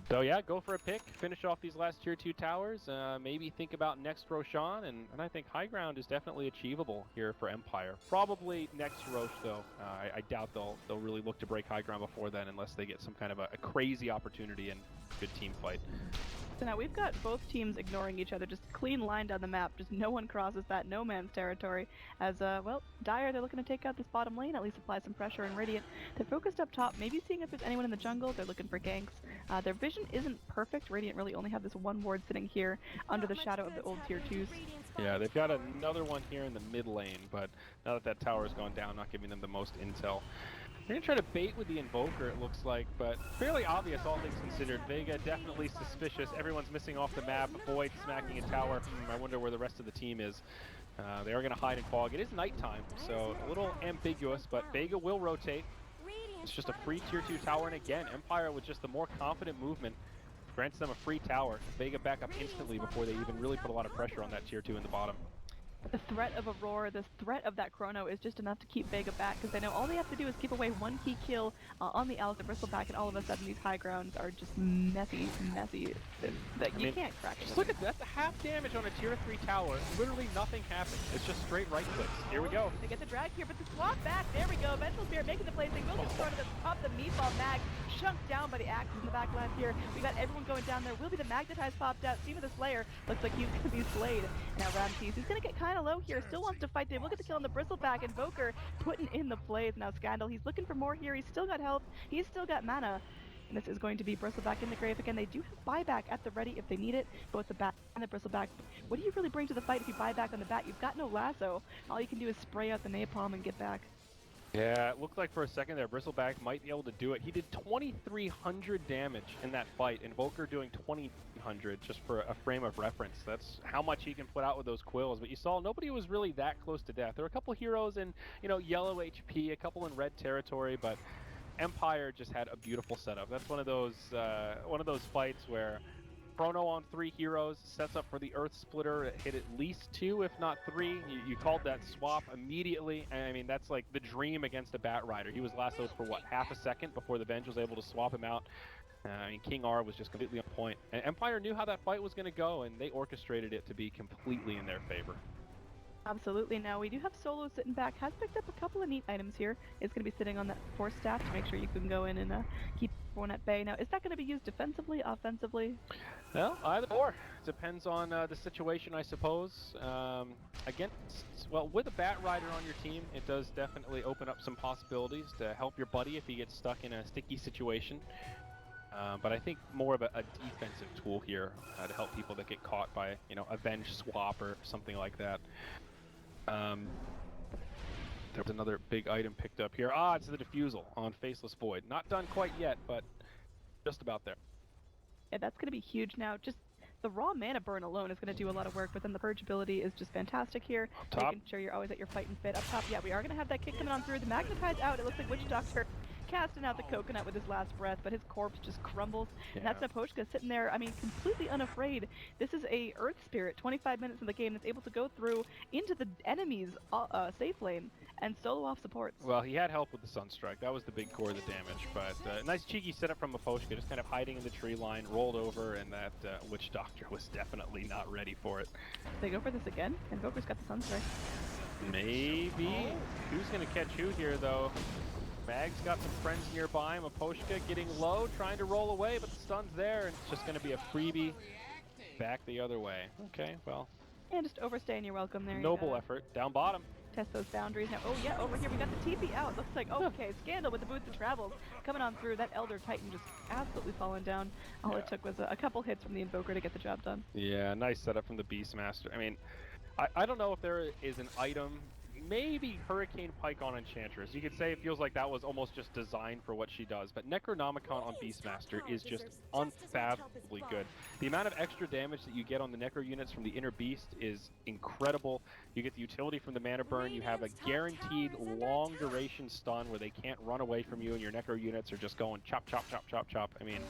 So yeah, go for a pick, finish off these last tier 2 towers, maybe think about next Roshan, and I think high ground is definitely achievable here for Empire. Probably next Roche though. I doubt they'll really look to break high ground before then unless they get some kind of a crazy opportunity and good team fight. So now we've got both teams ignoring each other, just clean line down the map, just no one crosses that no man's territory. As, well, Dire, they're looking to take out this bottom lane, at least apply some pressure on Radiant. They're focused up top, maybe seeing if there's anyone in the jungle, they're looking for ganks. Their vision isn't perfect, Radiant really only have this one ward sitting here under the shadow of the old tier 2s. Yeah, they've got another one here in the mid lane, but now that that tower's gone down, not giving them the most intel. They're gonna try to bait with the Invoker, it looks like, but fairly obvious, all things considered. Vega definitely suspicious. Everyone's missing off the map. Void smacking a tower. I wonder where the rest of the team is. They are gonna hide and fog. It is nighttime, so a little ambiguous, but Vega will rotate. It's just a free tier 2 tower, and again, Empire with just the more confident movement grants them a free tower. Vega back up instantly before they even really put a lot of pressure on that tier 2 in the bottom. The threat of Aurora, the threat of that Chrono is just enough to keep Vega back, because they know all they have to do is keep away one key kill on the Alex and Bristleback, and all of a sudden these high grounds are just messy. You can't crack Just them. look at that, the half damage on a tier 3 tower. Literally nothing happens. It's just straight right clicks. Here we go. They get the drag here, but the swap back, there we go. Vengeful Spirit making the play. They will just throw to the top, the meatball mag, chunked down by the axes in the back left here. We got everyone going down there. Will be the Magnetize popped out. Seema the Slayer looks like he's gonna be slayed. Now Ramses, he's gonna get kind of low here. Still wants to fight. They will get the kill on the Bristleback. Invoker putting in the plays. Now Scandal, he's looking for more here. He's still got health. He's still got mana. And this is going to be Bristleback in the grave again. They do have buyback at the ready if they need it, both the bat and the Bristleback. What do you really bring to the fight if you buy back on the bat? You've got no lasso. All you can do is spray out the napalm and get back. Yeah, it looked like for a second there Bristleback might be able to do it. He did 2,300 damage in that fight, Invoker doing 2,000 just for a frame of reference. That's how much he can put out with those quills. But you saw nobody was really that close to death. There were a couple heroes in, yellow HP, a couple in red territory, but Empire just had a beautiful setup. That's one of those fights where Chrono on 3 heroes sets up for the Earth Splitter. It hit at least 2, if not 3. You called that swap immediately. I mean, that's like the dream against a Bat Rider. He was lassoed for, what, half a second before the Venge was able to swap him out. I mean, King R was just completely on point. And Empire knew how that fight was going to go, and they orchestrated it to be completely in their favor. Absolutely. Now we do have Solo sitting back. Has picked up a couple of neat items here. It's going to be sitting on that force staff to make sure you can go in and keep everyone at bay. Now, is that going to be used defensively, offensively? Well, either or. Depends on the situation, I suppose. Well, with a Bat Rider on your team, it does definitely open up some possibilities to help your buddy if he gets stuck in a sticky situation. But I think more of a defensive tool here to help people that get caught by, a Venge swap or something like that. There's another big item picked up here. It's the Diffusal on Faceless Void. Not done quite yet, but just about there. Yeah, that's going to be huge now. Just the raw mana burn alone is going to do a lot of work, but then the purge ability is just fantastic here. Up top. Making sure you're always at your fighting fit. Up top, yeah, we are going to have that kick coming on through. The Magnetize out. It looks like Witch Doctor casting out the coconut with his last breath, but his corpse just crumbles. Yeah. And that's Naposhka sitting there, I mean, completely unafraid. This is a Earth Spirit, 25 minutes in the game, that's able to go through into the enemy's safe lane and solo off supports. Well, he had help with the Sunstrike. That was the big core of the damage, but nice cheeky setup from Maposhka, just kind of hiding in the tree line, rolled over, and that Witch Doctor was definitely not ready for it. They go for this again? Invoker's got the Sunstrike. Maybe. Who's going to catch who here, though? Mag's got some friends nearby. Maposhka getting low, trying to roll away, but the stun's there, and it's just going to be a freebie back the other way. Okay, well. And just overstaying your welcome there. Noble effort. Down bottom. Test those boundaries. Now, oh yeah, over here we got the TP out. Looks like, okay, Scandal with the Boots of Travels coming on through. That Elder Titan just absolutely falling down. All it took was a couple hits from the Invoker to get the job done. Yeah, nice setup from the Beastmaster. I mean, I don't know if there is an item, maybe Hurricane Pike on Enchantress. You could say it feels like that was almost just designed for what she does, but Necronomicon on Beastmaster is just unfathomably good. The amount of extra damage that you get on the Necro units from the Inner Beast is incredible. You get the utility from the Mana Burn, you have a guaranteed long duration stun where they can't run away from you and your Necro units are just going chop, chop, chop, chop, chop. I mean,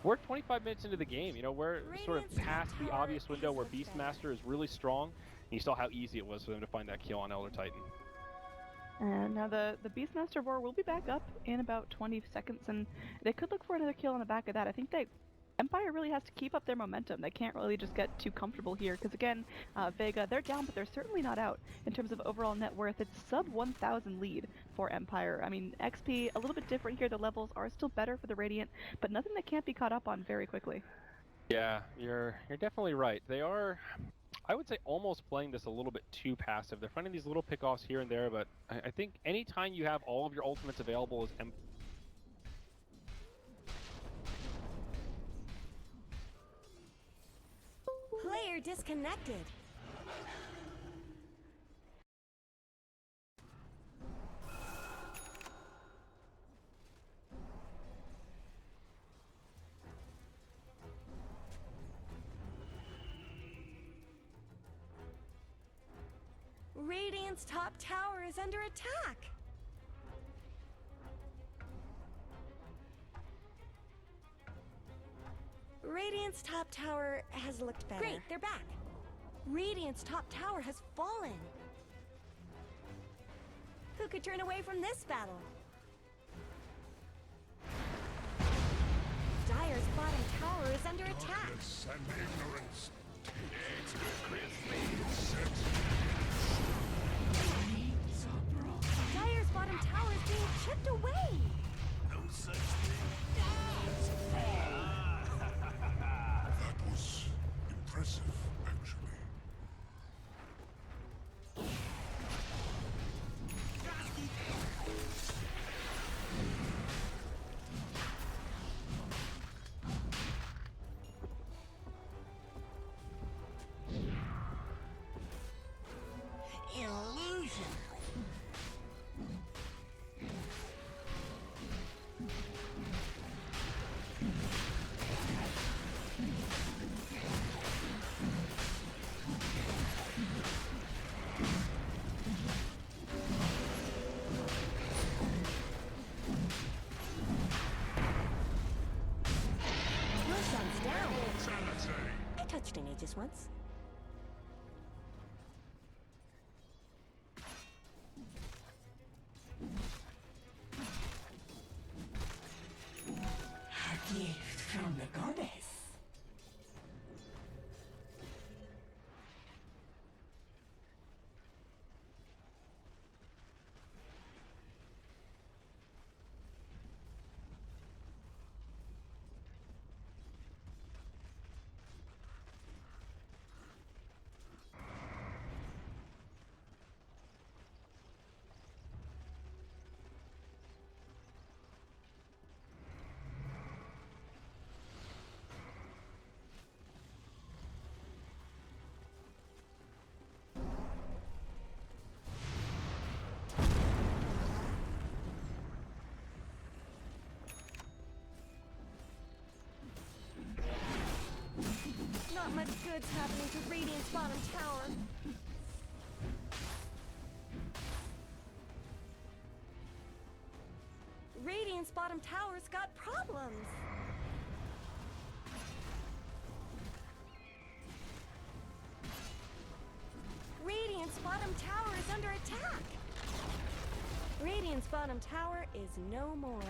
we're 25 minutes into the game, we're sort of past the obvious window where Beastmaster is really strong. And you saw how easy it was for them to find that kill on Elder Titan. And now the Beastmaster Roar will be back up in about 20 seconds, and they could look for another kill on the back of that. I think they Empire really has to keep up their momentum. They can't really just get too comfortable here, because again, Vega, they're down, but they're certainly not out. In terms of overall net worth, it's sub 1,000 lead for Empire. I mean, XP, a little bit different here. The levels are still better for the Radiant, but nothing that can't be caught up on very quickly. Yeah, you're definitely right. They are, I would say, almost playing this a little bit too passive. They're finding these little pickoffs here and there, but I think anytime you have all of your ultimates available as Player disconnected. Radiant's top tower is under attack. Radiant's top tower has looked better. Great, they're back. Radiant's top tower has fallen. Who could turn away from this battle? Dire's bottom tower is under attack. Dire's bottom tower is being chipped away. No such thing as That was impressive, actually. Illusion. Roshan's down. I touched an Aegis once. A gift from the goddess. Not much good's happening to Radiant's bottom tower. Radiant's bottom tower's got problems. Radiant's bottom tower is under attack. Radiant's bottom tower is no more.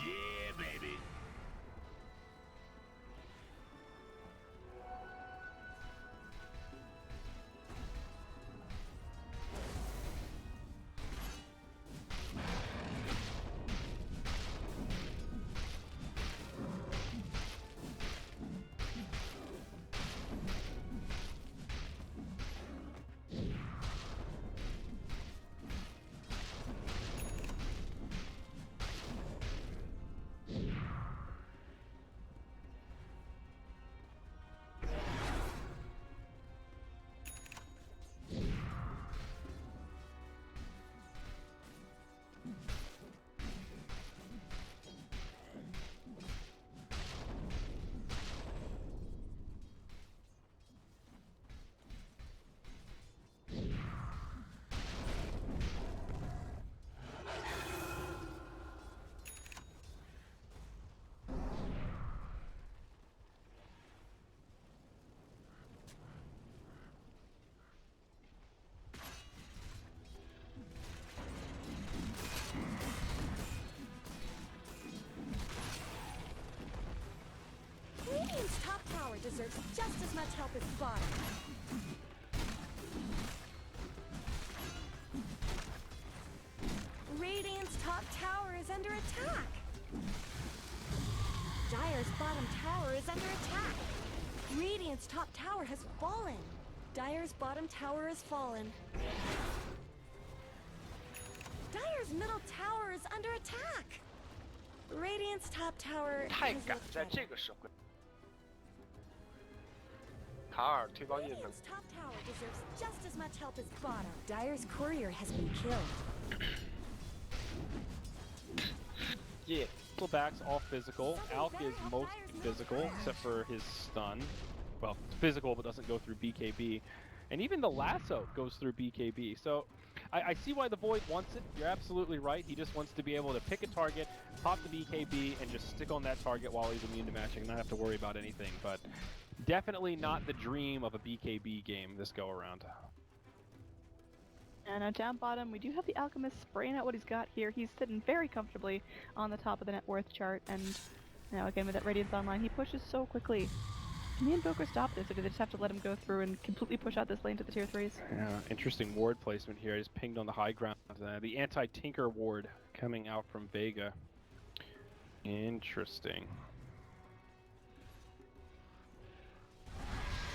Yeah, baby. deserves just as much help as bottom. Radiant's top tower is under attack. Dire's bottom tower is under attack. Radiant's top tower has fallen. Dire's bottom tower has fallen. Dire's middle tower is under attack. Radiant's top tower 太 has 敢 looked 在 better. 这个时候。卡尔推高异能， Radiant's top tower deserves just as much help as bottom. Dire's courier has been killed. Yeah. Backs all physical. Alk is most physical, except for his stun. Well, it's physical, but doesn't go through BKB. And even the lasso goes through BKB. So I see why the Void wants it. You're absolutely right. He just wants to be able to pick a target, pop the BKB, and just stick on that target while he's immune to matching, not have to worry about anything. But definitely not the dream of a BKB game this go around. And down bottom, we do have the Alchemist spraying out what he's got here. He's sitting very comfortably on the top of the net worth chart, and now again with that Radiance Online, he pushes so quickly. Can the Invoker stop this, or do they just have to let him go through and completely push out this lane to the tier 3s? Yeah, interesting ward placement here. He's pinged on the high ground. The anti-Tinker ward coming out from Vega. Interesting.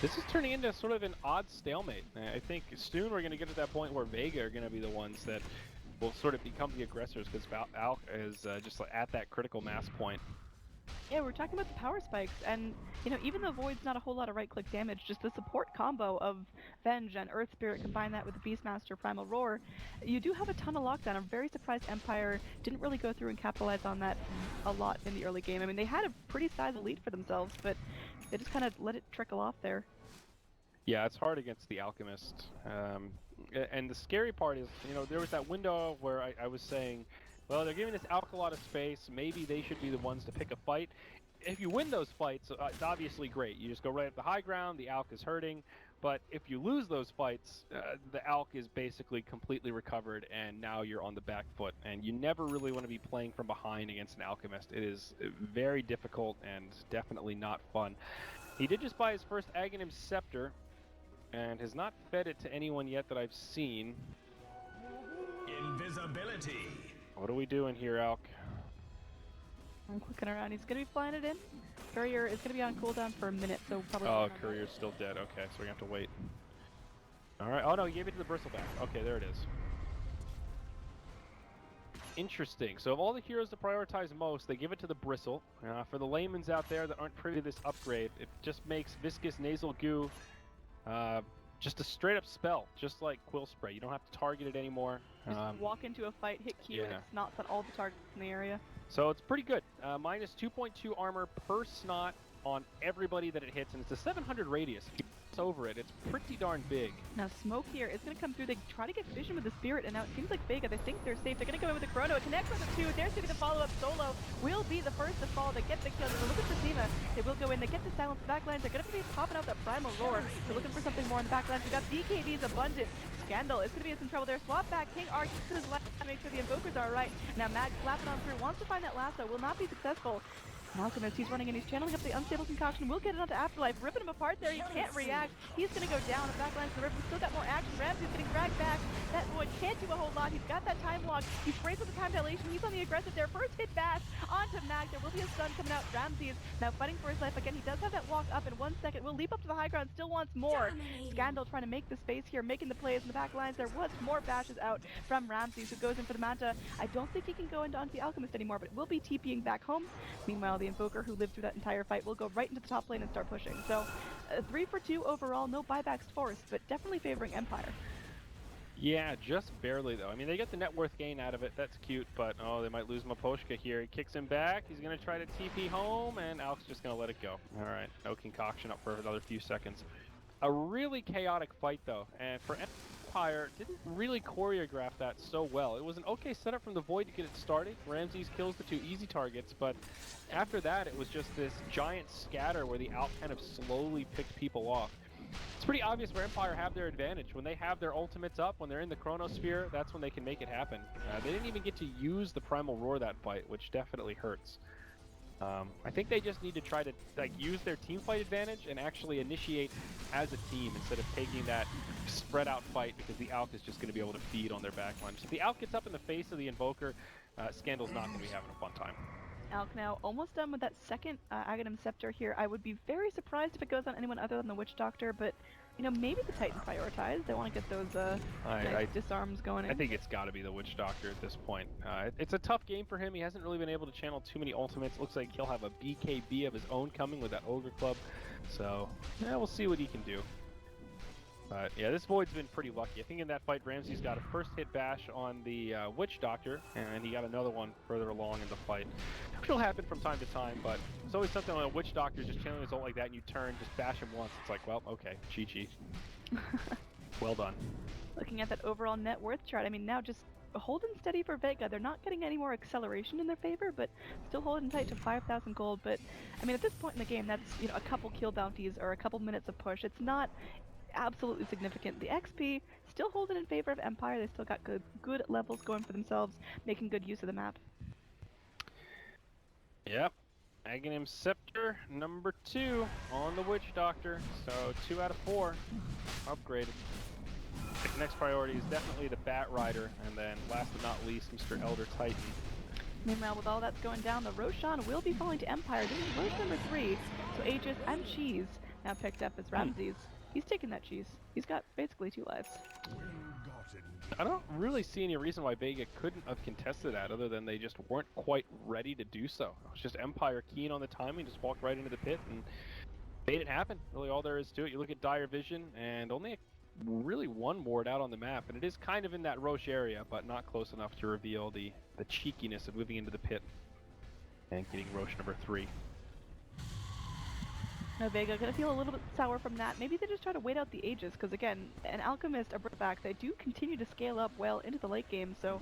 This is turning into sort of an odd stalemate. I think soon we're going to get to that point where Vega are going to be the ones that will sort of become the aggressors, because Alk is just like at that critical mass point. Yeah, we're talking about the power spikes, and you know, even though Void's not a whole lot of right-click damage, just the support combo of Venge and Earth Spirit, combine that with the Beastmaster Primal Roar, you do have a ton of lockdown. I'm very surprised Empire didn't really go through and capitalize on that a lot in the early game. I mean, they had a pretty sizable lead for themselves, but they just kind of let it trickle off there. Yeah, it's hard against the Alchemist. And the scary part is, you know, there was that window where I was saying, well, they're giving this Alk a lot of space. Maybe they should be the ones to pick a fight. If you win those fights, it's obviously great. You just go right up the high ground, the Alk is hurting. But if you lose those fights, the Alk is basically completely recovered, and now you're on the back foot. And you never really want to be playing from behind against an Alchemist. It is very difficult and definitely not fun. He did just buy his first Aghanim Scepter, and has not fed it to anyone yet that I've seen. Invisibility. What are we doing here, Alk? I'm clicking around. He's going to be flying it in. Courier is going to be on cooldown for a minute, so probably... Oh, Courier's still dead. Okay, so we have to wait. Alright. Oh, no, he gave it to the Bristleback. Okay, there it is. Interesting. So of all the heroes to prioritize most, they give it to the Bristle. For the layman's out there that aren't privy to this upgrade, it just makes Viscous Nasal Goo just a straight up spell, just like Quill Spray. You don't have to target it anymore. Just walk into a fight, hit Q, and it snots at all the targets in the area. So it's pretty good. Minus 2.2 armor per snot on everybody that it hits, and it's a 700 radius. If you pass over it, it's pretty darn big. Now Smoke here is going to come through. They try to get vision with the Spirit, and now it seems like Vega, they think they're safe. They're going to go in with the Chrono. It connects on the 2. There's going to be the follow-up. Solo will be the first to fall. They get the kill. They're looking for Seema. They will go in. They get the silence. The backlines. They're going to be popping out that Primal Roar. They're looking for something more in the backlines. We got BKB's abundant. Scandal is going to be in some trouble there. Swap back. King Arc to his left to make sure the Invokers are alright. Now Mag slapping on through. Wants to find that lasso. Will not be successful. Alchemist, he's running in, he's channeling up the Unstable Concoction, will get it onto Afterlife, ripping him apart there, he can't react, he's gonna go down, the backlines to the river, we still got more action, Ramsey's getting dragged back, that Void can't do a whole lot, he's got that time walk, he sprays with the time dilation, he's on the aggressive there, first hit bash, onto Mag, there will be a stun coming out, Ramsey is now fighting for his life again, he does have that walk up in 1 second, will leap up to the high ground, still wants more, Scandal trying to make the space here, making the plays in the backlines, there was more bashes out from Ramsey, who goes in for the Manta, I don't think he can go onto the Alchemist anymore, but will be TPing back home, meanwhile the Invoker, who lived through that entire fight, will go right into the top lane and start pushing. So 3 for 2 overall, no buybacks forced, but definitely favoring Empire. Yeah, just barely though. I mean, they get the net worth gain out of it, that's cute, but oh, they might lose Maposhka here. He kicks him back, he's gonna try to TP home, and Alk's just gonna let it go. Alright, no concoction up for another few seconds. A really chaotic fight though, and for Empire, didn't really choreograph that so well. It was an okay setup from the Void to get it started. Ramses kills the 2 easy targets, but after that it was just this giant scatter where the Alk kind of slowly picked people off. It's pretty obvious where Empire have their advantage. When they have their ultimates up, when they're in the Chronosphere, that's when they can make it happen. They didn't even get to use the Primal Roar that fight, which definitely hurts. I think they just need to try to use their team fight advantage and actually initiate as a team instead of taking that spread out fight, because the Alk is just going to be able to feed on their backline. If the Alk gets up in the face of the Invoker, Scandal's not going to be having a fun time. Alk now almost done with that second Aghanim Scepter here. I would be very surprised if it goes on anyone other than the Witch Doctor, but you know, maybe the Titan prioritized. They want to get those nice disarms going in. I think it's got to be the Witch Doctor at this point. It's a tough game for him. He hasn't really been able to channel too many ultimates. Looks like he'll have a BKB of his own coming with that Ogre Club. So, yeah, we'll see what he can do. But yeah, this Void's been pretty lucky. I think in that fight, Ramsey's got a first hit bash on the Witch Doctor, and he got another one further along in the fight. Which will happen from time to time, but it's always something when a Witch Doctor just channeling his ult like that and you turn, just bash him once. It's like, well, okay, GG. Well done. Looking at that overall net worth chart, I mean, now just holding steady for Vega. They're not getting any more acceleration in their favor, but still holding tight to 5,000 gold. But, I mean, at this point in the game, that's, you know, a couple kill bounties or a couple minutes of push. It's not absolutely significant. The XP still holding in favor of Empire. They still got good levels going for themselves, making good use of the map. Yep. Aghanim Scepter number 2 on the Witch Doctor. So 2 out of 4 upgraded. The next priority is definitely the Bat Rider, and then last but not least, Mr. Elder Titan. Meanwhile, with all that's going down, the Roshan will be falling to Empire. This is Rosh number 3, so Aegis and Cheese now picked up as Ramses. He's taking that cheese. He's got basically 2 lives. I don't really see any reason why Vega couldn't have contested that, other than they just weren't quite ready to do so. It was just Empire keen on the timing, just walked right into the pit and made it happen. Really all there is to it. You look at Dire Vision, and only really one ward out on the map, and it is kind of in that Roche area, but not close enough to reveal the cheekiness of moving into the pit and getting Roche number 3. Now Vega gonna feel a little bit sour from that. Maybe they just try to wait out the Aegis, because again, an Alchemist, a Brickback, they do continue to scale up well into the late game, so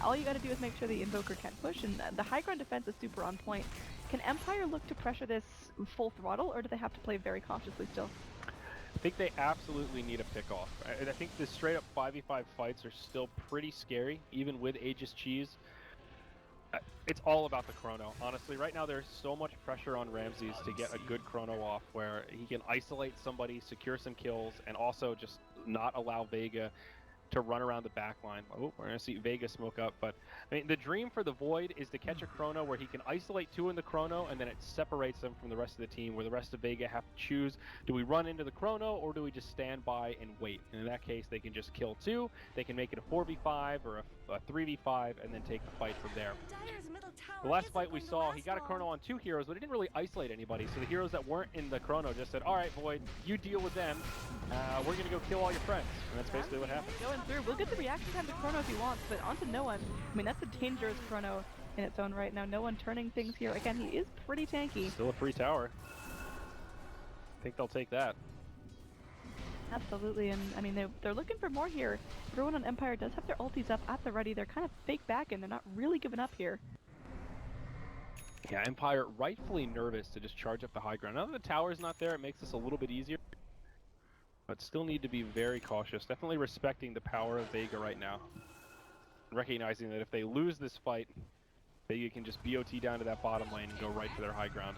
all you gotta do is make sure the Invoker can't push, and the high ground defense is super on point. Can Empire look to pressure this full throttle, or do they have to play very cautiously still? I think they absolutely need a pick-off. I think the straight-up 5v5 fights are still pretty scary, even with Aegis Cheese. It's all about the chrono, honestly. Right now there's so much pressure on Ramses to get a good chrono off where he can isolate somebody, secure some kills, and also just not allow Vega to run around the back line. Oh, we're going to see Vega smoke up, but I mean, the dream for the Void is to catch a chrono where he can isolate 2 in the chrono, and then it separates them from the rest of the team, where the rest of Vega have to choose, do we run into the chrono, or do we just stand by and wait? And in that case, they can just kill 2, they can make it a 4v5 or a 3v5, and then take the fight from there. The last fight we saw, he got a chrono on 2 heroes, but he didn't really isolate anybody, so the heroes that weren't in the chrono just said, alright Void, you deal with them, we're going to go kill all your friends. And that's basically what happened. Going through, we'll get the reaction time to chrono if he wants, but onto no one. I mean, that's a dangerous chrono in its own right now. No one turning things here. Again, he is pretty tanky. Still a free tower. I think they'll take that. Absolutely, and I mean, they're looking for more here. Everyone on Empire does have their ultis up at the ready. They're kind of fake back, and they're not really giving up here. Yeah, Empire rightfully nervous to just charge up the high ground. Now that the tower's not there, it makes this a little bit easier. But still need to be very cautious. Definitely respecting the power of Vega right now. Recognizing that if they lose this fight, Vega can just BOT down to that bottom lane and go right for their high ground.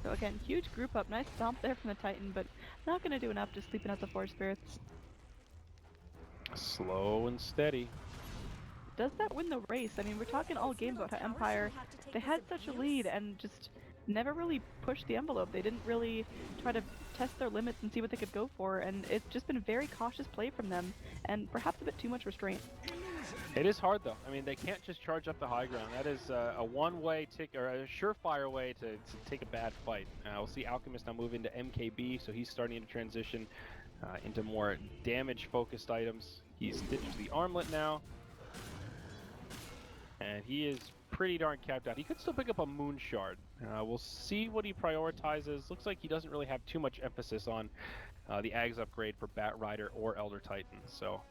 So again, huge group up. Nice stomp there from the Titan, but not going to do enough, just sleeping out the Force Spirits. Slow and steady. Does that win the race? I mean, we're talking all game about how Empire, they had such a lead and just never really pushed the envelope. They didn't really try to test their limits and see what they could go for, and it's just been very cautious play from them, and perhaps a bit too much restraint. It is hard though. I mean, they can't just charge up the high ground. That is a one-way or a surefire way to take a bad fight. We'll see Alchemist now move into MKB, so he's starting to transition into more damage-focused items. He's ditched the armlet now, and he is pretty darn capped out. He could still pick up a Moon Shard. We'll see what he prioritizes. Looks like he doesn't really have too much emphasis on the Ags upgrade for Bat Rider or Elder Titan. So,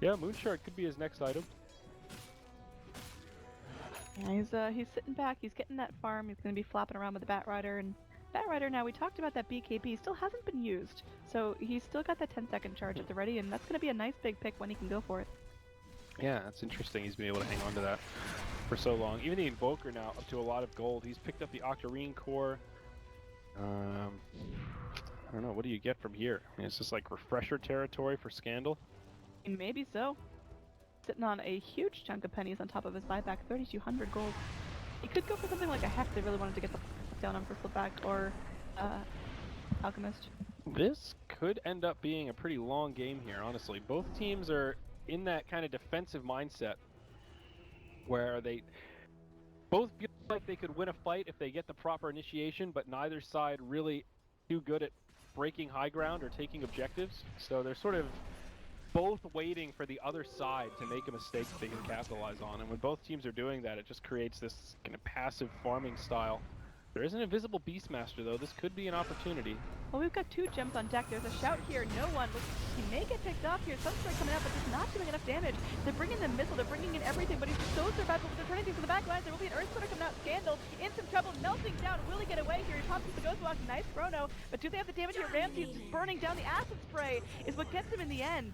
yeah, Moon Shard could be his next item. Yeah, he's sitting back. He's getting that farm. He's going to be flopping around with the Bat Rider. And Bat Rider now, we talked about that BKB, still hasn't been used. So he's still got that 10-second charge at the ready, and that's going to be a nice big pick when he can go for it. Yeah, that's interesting. He's been able to hang on to that. for so long. Even the Invoker now up to a lot of gold. He's picked up the Octarine core. I don't know, what do you get from here? I mean, it's just like refresher territory for Scandal? Maybe so. Sitting on a huge chunk of pennies on top of his buyback, 3,200 gold. He could go for something like a Hex. They really wanted to get the down on Bristleback or Alchemist. This could end up being a pretty long game here, honestly. Both teams are in that kind of defensive mindset where they both feel like they could win a fight if they get the proper initiation, but neither side really too good at breaking high ground or taking objectives. So they're sort of both waiting for the other side to make a mistake that they can capitalize on. And when both teams are doing that, it just creates this kind of passive farming style. There is an invisible Beastmaster, though. This could be an opportunity. Well, we've got 2 gems on deck. There's a shout here. No one. He may get picked off here. Sunstrike coming out, but just not doing enough damage. They're bringing the missile. They're bringing in everything, but he's so survivable. They're turning things to the back lines. There will be an Earth Splitter coming out. Scandal in some trouble. Melting down. Will he get away here? He pops with the Ghost Walk. Nice chrono. But do they have the damage here? Ramsey is just burning down. The Acid Spray is what gets him in the end.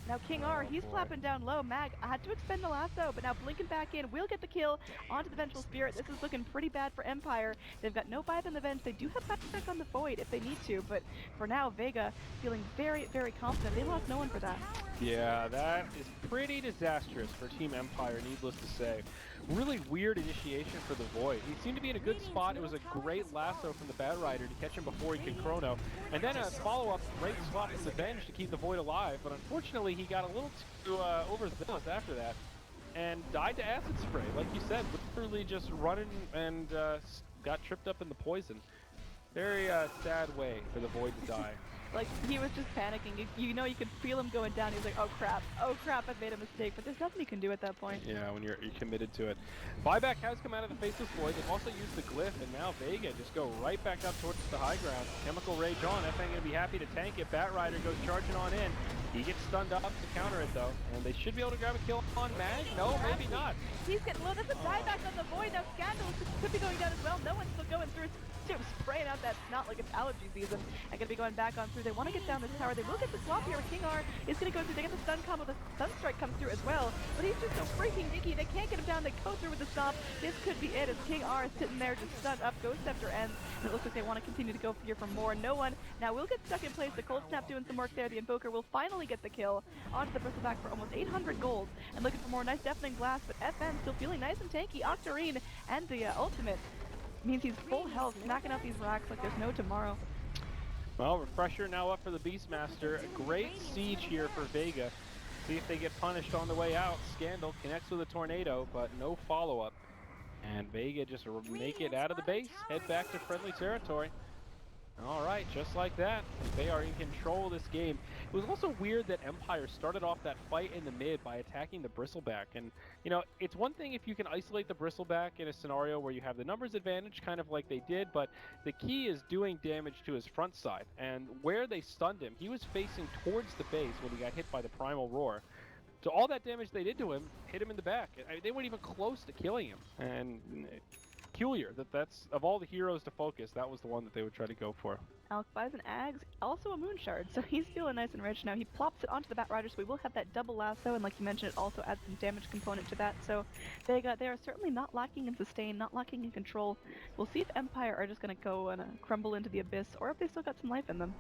Now King R, he's flapping down low. Mag had to expend the lasso, but now blinking back in, will get the kill onto the Vengeful Spirit. This is looking pretty bad for Empire. They've got no vibe in the Venge. They do have back on the Void if they need to, but for now, Vega feeling very, very confident. They lost no one for that. Yeah, that is pretty disastrous for Team Empire, needless to say. Really weird initiation for the Void. He seemed to be in a good spot. It was a great lasso from the Bad Rider to catch him before he could chrono. And then a follow-up great swap with the Venge to keep the Void alive, but unfortunately he got a little too overzealous after that and died to Acid Spray. Like you said, literally just running and got tripped up in the poison. Very sad way for the Void to die. Like, he was just panicking. You know, you could feel him going down. He was like, oh crap, I've made a mistake. But there's nothing you can do at that point. Yeah, when you're committed to it. Buyback has come out of the Faceless Void. They've also used the Glyph, and now Vega just go right back up towards the high ground. Chemical Rage on. FN gonna be happy to tank it. Bat Rider goes charging on in. He gets stunned up to counter it, though. And they should be able to grab a kill on Mag. No, maybe not. He's getting low. That's a dieback on the Void. Now Scandal could be going down as well. No one's still going through. Spraying out that snot like it's allergy season. I'm gonna be going back on through. They want to get down this tower. They will get the swap here. King R is gonna go through. They get the stun combo. The Sunstrike comes through as well. But he's just so freaking dinky. They can't get him down. They go through with the stop. This could be it as King R is sitting there just stunned up. Ghost Scepter ends. And it looks like they want to continue to go here for more. No one now will get stuck in place. The Cold Snap doing some work there. The Invoker will finally get the kill onto the Bristleback for almost 800 gold. And looking for more. Nice Deafening Blast. But FN still feeling nice and tanky. Octarine and the ultimate means he's full health, smacking out these racks like there's no tomorrow. Well, Refresher now up for the Beastmaster. A great siege here for Vega. See if they get punished on the way out. Scandal connects with a tornado, but no follow-up. And Vega just make it out of the base, head back to friendly territory. All right, just like that, they are in control of this game. It was also weird that Empire started off that fight in the mid by attacking the Bristleback. And, you know, it's one thing if you can isolate the Bristleback in a scenario where you have the numbers advantage, kind of like they did, but the key is doing damage to his front side. And where they stunned him, he was facing towards the base when he got hit by the Primal Roar. So all that damage they did to him hit him in the back. I mean, they weren't even close to killing him. And peculiar that's of all the heroes to focus, that was the one that they would try to go for. Alk buys an Ags, also a Moon Shard, so he's feeling nice and rich now. He plops it onto the Bat Rider, so we will have that double lasso, and like you mentioned, it also adds some damage component to that. So they are certainly not lacking in sustain, not lacking in control. We'll see if Empire are just going to go and crumble into the abyss, or if they still got some life in them.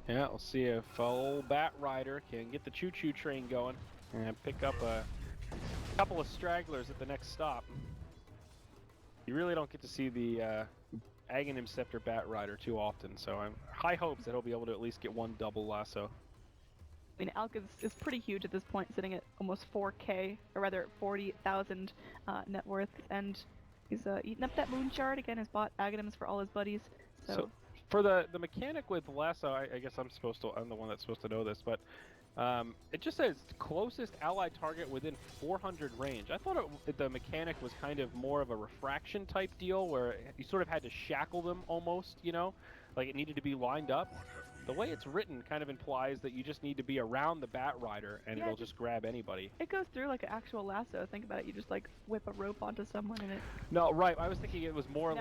Yeah, we'll see if old Bat Rider can get the choo-choo train going and pick up a couple of stragglers at the next stop. You really don't get to see the Aghanim Scepter Bat Rider too often, so I'm high hopes that he'll be able to at least get one double lasso. I mean, Alk is pretty huge at this point, sitting at almost 4k, or rather 40,000 net worth, and he's eating up that Moon Shard. Again, has bought Aghanims for all his buddies. So for the mechanic with lasso, I guess I'm the one that's supposed to know this, but it just says closest allied target within 400 range. I thought the mechanic was kind of more of a refraction type deal where you sort of had to shackle them almost, you know? Like it needed to be lined up. The way it's written kind of implies that you just need to be around the Bat Rider and it'll just grab anybody. It goes through like an actual lasso. Think about it. You just like whip a rope onto someone and it... No, right. I was thinking it was more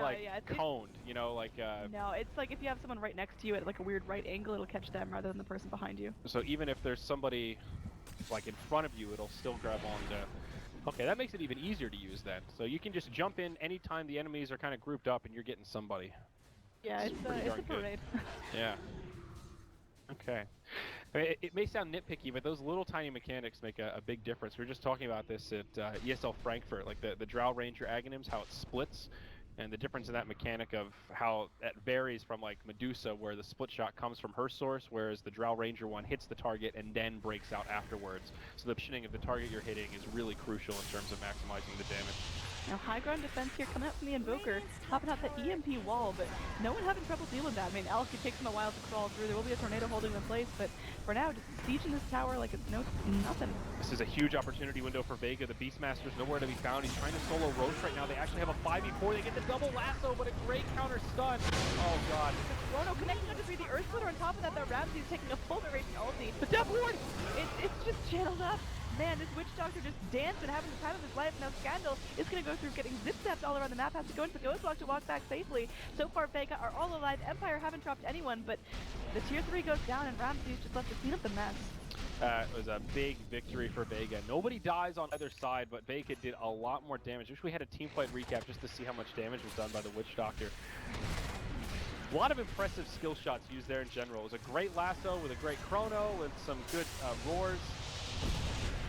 coned, you know, like... No, it's like if you have someone right next to you at like a weird right angle, it'll catch them rather than the person behind you. So even if there's somebody like in front of you, it'll still grab onto. Okay, that makes it even easier to use then. So you can just jump in anytime the enemies are kind of grouped up and you're getting somebody. Yeah, it's a parade. Yeah. Okay. I mean, it may sound nitpicky, but those little tiny mechanics make a big difference. We were just talking about this at ESL Frankfurt, like the Drow Ranger Aghanims, how it splits, and the difference in that mechanic of how that varies from like Medusa, where the split shot comes from her source, whereas the Drow Ranger one hits the target and then breaks out afterwards. So the positioning of the target you're hitting is really crucial in terms of maximizing the damage. Now high ground defense here coming out from the Invoker, popping out that EMP wall, but no one having trouble dealing with that. I mean, Alex, it takes him a while to crawl through. There will be a tornado holding him in place, but for now, just sieging this tower like it's nothing. This is a huge opportunity window for Vega. The Beastmaster's nowhere to be found. He's trying to solo Roach right now. They actually have a 5v4. They get the double lasso, but a great counter stun. Oh god. Chrono connecting onto the Earth Splitter on top of that, though Ramsey's taking a full duration ulti. The Death Ward! It's just channeled up. Man, this Witch Doctor just dancing, having the time of his life. Now Scandal is going to go through getting zip-zapped all around the map, has to go into the Ghost Walk to walk back safely. So far, Vega are all alive. Empire haven't dropped anyone, but the tier 3 goes down and Ramsey's just left to clean up the mess. It was a big victory for Vega. Nobody dies on either side, but Vega did a lot more damage. Wish we had a team fight recap just to see how much damage was done by the Witch Doctor. A lot of impressive skill shots used there in general. It was a great lasso with a great chrono with some good roars.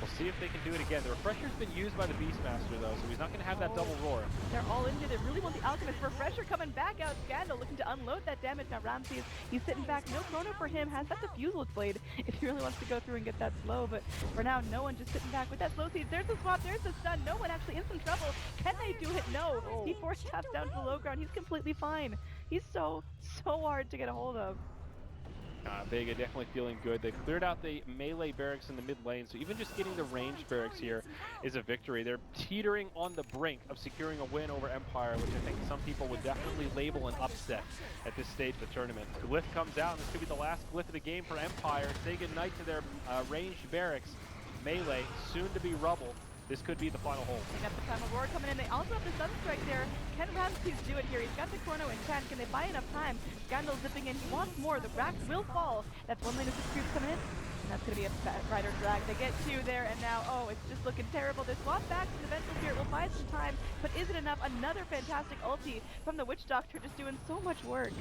We'll see if they can do it again. The refresher's been used by the Beastmaster though, so he's not going to have that double roar. They're all in here. They really want the Alchemist. Refresher coming back out. Scandal looking to unload that damage. Now Ramsey he's sitting back. No chrono for him. Has that defusal blade if he really wants to go through and get that slow. But for now, no one just sitting back with that slow siege. There's the swap. There's the stun. No one actually in some trouble. Can they do it? No. He force taps down to the low ground. He's completely fine. He's so hard to get a hold of. Vega definitely feeling good. They cleared out the melee barracks in the mid lane, so even just getting the ranged barracks here is a victory. They're teetering on the brink of securing a win over Empire, which I think some people would definitely label an upset at this stage of the tournament. Glyph comes out, and this could be the last Glyph of the game for Empire. Say goodnight to their ranged barracks. Melee, soon to be rubble. This could be the final hold. They got the Primal Roar coming in. They also have the Sunstrike there. Can Ramsey do it here? He's got the chrono in 10. Can they buy enough time? Scandal zipping in. He wants more. The racks will fall. That's one lane of 6 creeps coming in. And that's going to be a rider drag. They get 2 there, and now, oh, it's just looking terrible. They swap back to the Vengeful Spirit. Will buy some time, but is it enough? Another fantastic ulti from the Witch Doctor, just doing so much work.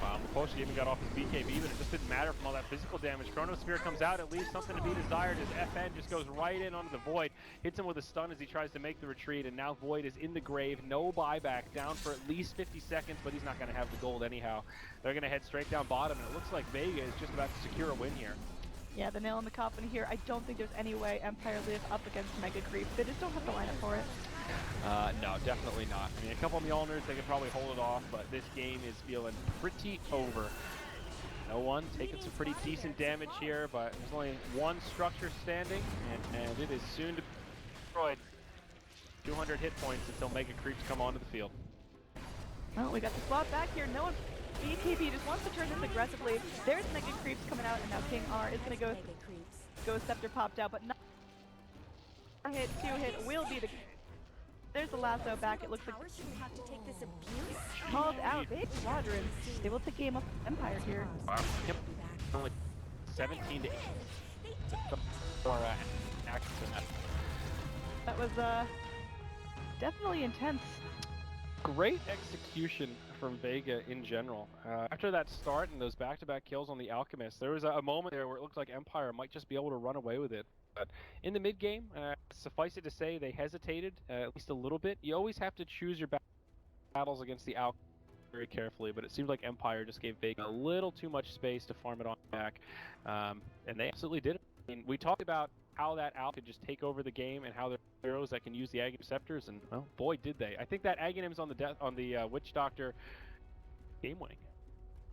Wow, Maposhi even got off his BKB, but it just didn't matter from all that physical damage. Chronosphere comes out, it leaves something to be desired as FN just goes right in onto the Void, hits him with a stun as he tries to make the retreat, and now Void is in the grave, no buyback, down for at least 50 seconds, but he's not going to have the gold anyhow. They're going to head straight down bottom, and it looks like Vega is just about to secure a win here. Yeah, the nail in the coffin here. I don't think there's any way Empire live up against Mega Creep. They just don't have the lineup for it. No, definitely not. I mean, a couple of Mjolnirs, they could probably hold it off, but this game is feeling pretty over. No one taking some pretty decent damage here, but there's only one structure standing, and it is soon to be destroyed. 200 hit points until Mega Creeps come onto the field. Well, we got the swap back here. No one. BKB just wants to turn this aggressively. There's Mega Creeps coming out, and now King R is going to go Scepter popped out, but not hit, 2 hit will be the. There's the lasso back. It looks like called out. Big Squadron. They will take game of Empire here. Wow. Yep. Only 17 to 8. That was definitely intense. Great execution from Vega in general. After that start and those back-to-back kills on the Alchemist, there was a moment there where it looked like Empire might just be able to run away with it. But in the mid-game, suffice it to say, they hesitated at least a little bit. You always have to choose your battles against the Alchemist very carefully, but it seems like Empire just gave Vega a little too much space to farm it on back, and they absolutely did it. I mean, we talked about how that Alch could just take over the game and how there are heroes that can use the Aghanim Scepters, and well, boy, did they. I think that Aghanim's on the Witch Doctor game-winning.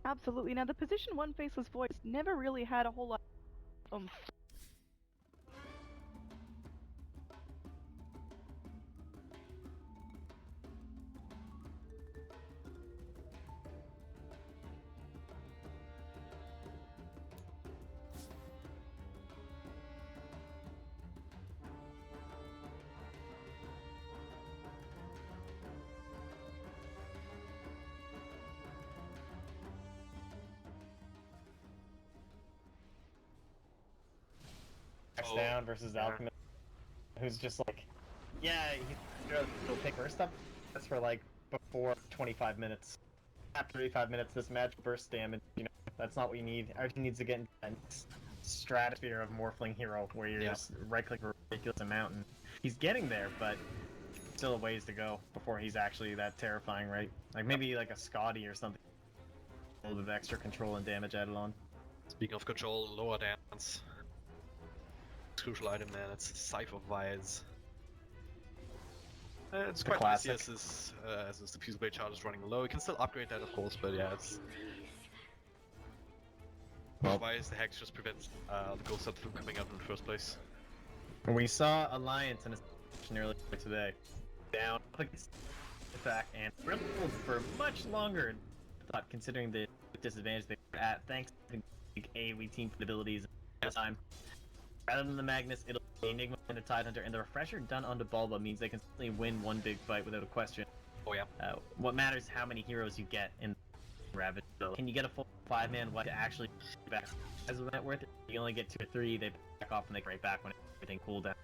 Absolutely. Now, the position 1 Faceless Voice never really had a whole lot of Oh, down versus yeah. Alchemist, who's just like, yeah, he'll pick burst up. That's for like before 25 minutes. After 35 minutes, this match burst damage. You know, that's not what you need. Everything needs to get into that stratosphere of Morphling Hero, where you're just right-click a ridiculous amount, and he's getting there, but still a ways to go before he's actually that terrifying, right? Like maybe like a Scotty or something. A little bit of extra control and damage added on. Speaking of control, lower dance. Crucial item, man. It's Scythe of Vise. It's quite nice as his diffuse blade charge is running low. You can still upgrade that, of course, but yeah, it's. Well, Otherwise, the hex just prevents the ghost up from coming out in the first place. We saw Alliance in a session earlier today. Down against attack and crippled for much longer. Thought considering the disadvantage they were at, thanks to the AoE team abilities this time. Rather than the Magnus, it'll be Enigma and the Tidehunter, and the refresher done onto Bulba means they can simply win one big fight without a question. Oh yeah. What matters is how many heroes you get in Ravage. So can you get a full 5-man wipe to actually back? Is that worth it? You only get 2 or 3, they back off and they right back when everything cooled down.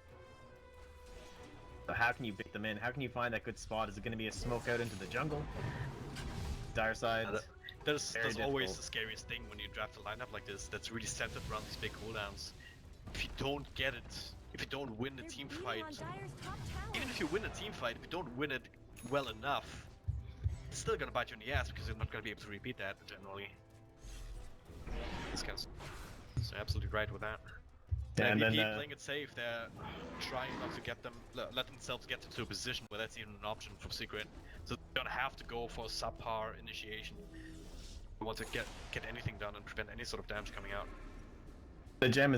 So how can you bait them in? How can you find that good spot? Is it going to be a smoke out into the jungle? Dire side? That's always the scariest thing when you draft a lineup like this that's really centered around these big cooldowns. If you don't get it, if you don't win the team fight, even if you win a team fight, if you don't win it well enough, it's still gonna bite you in the ass because you're not gonna be able to repeat that generally. This guy's absolutely right with that. And MVP then, playing it safe, they're trying not to get them, let themselves get into a position where that's even an option for Secret. So they're gonna have to go for a subpar initiation. They want to get anything done and prevent any sort of damage coming out. the gem is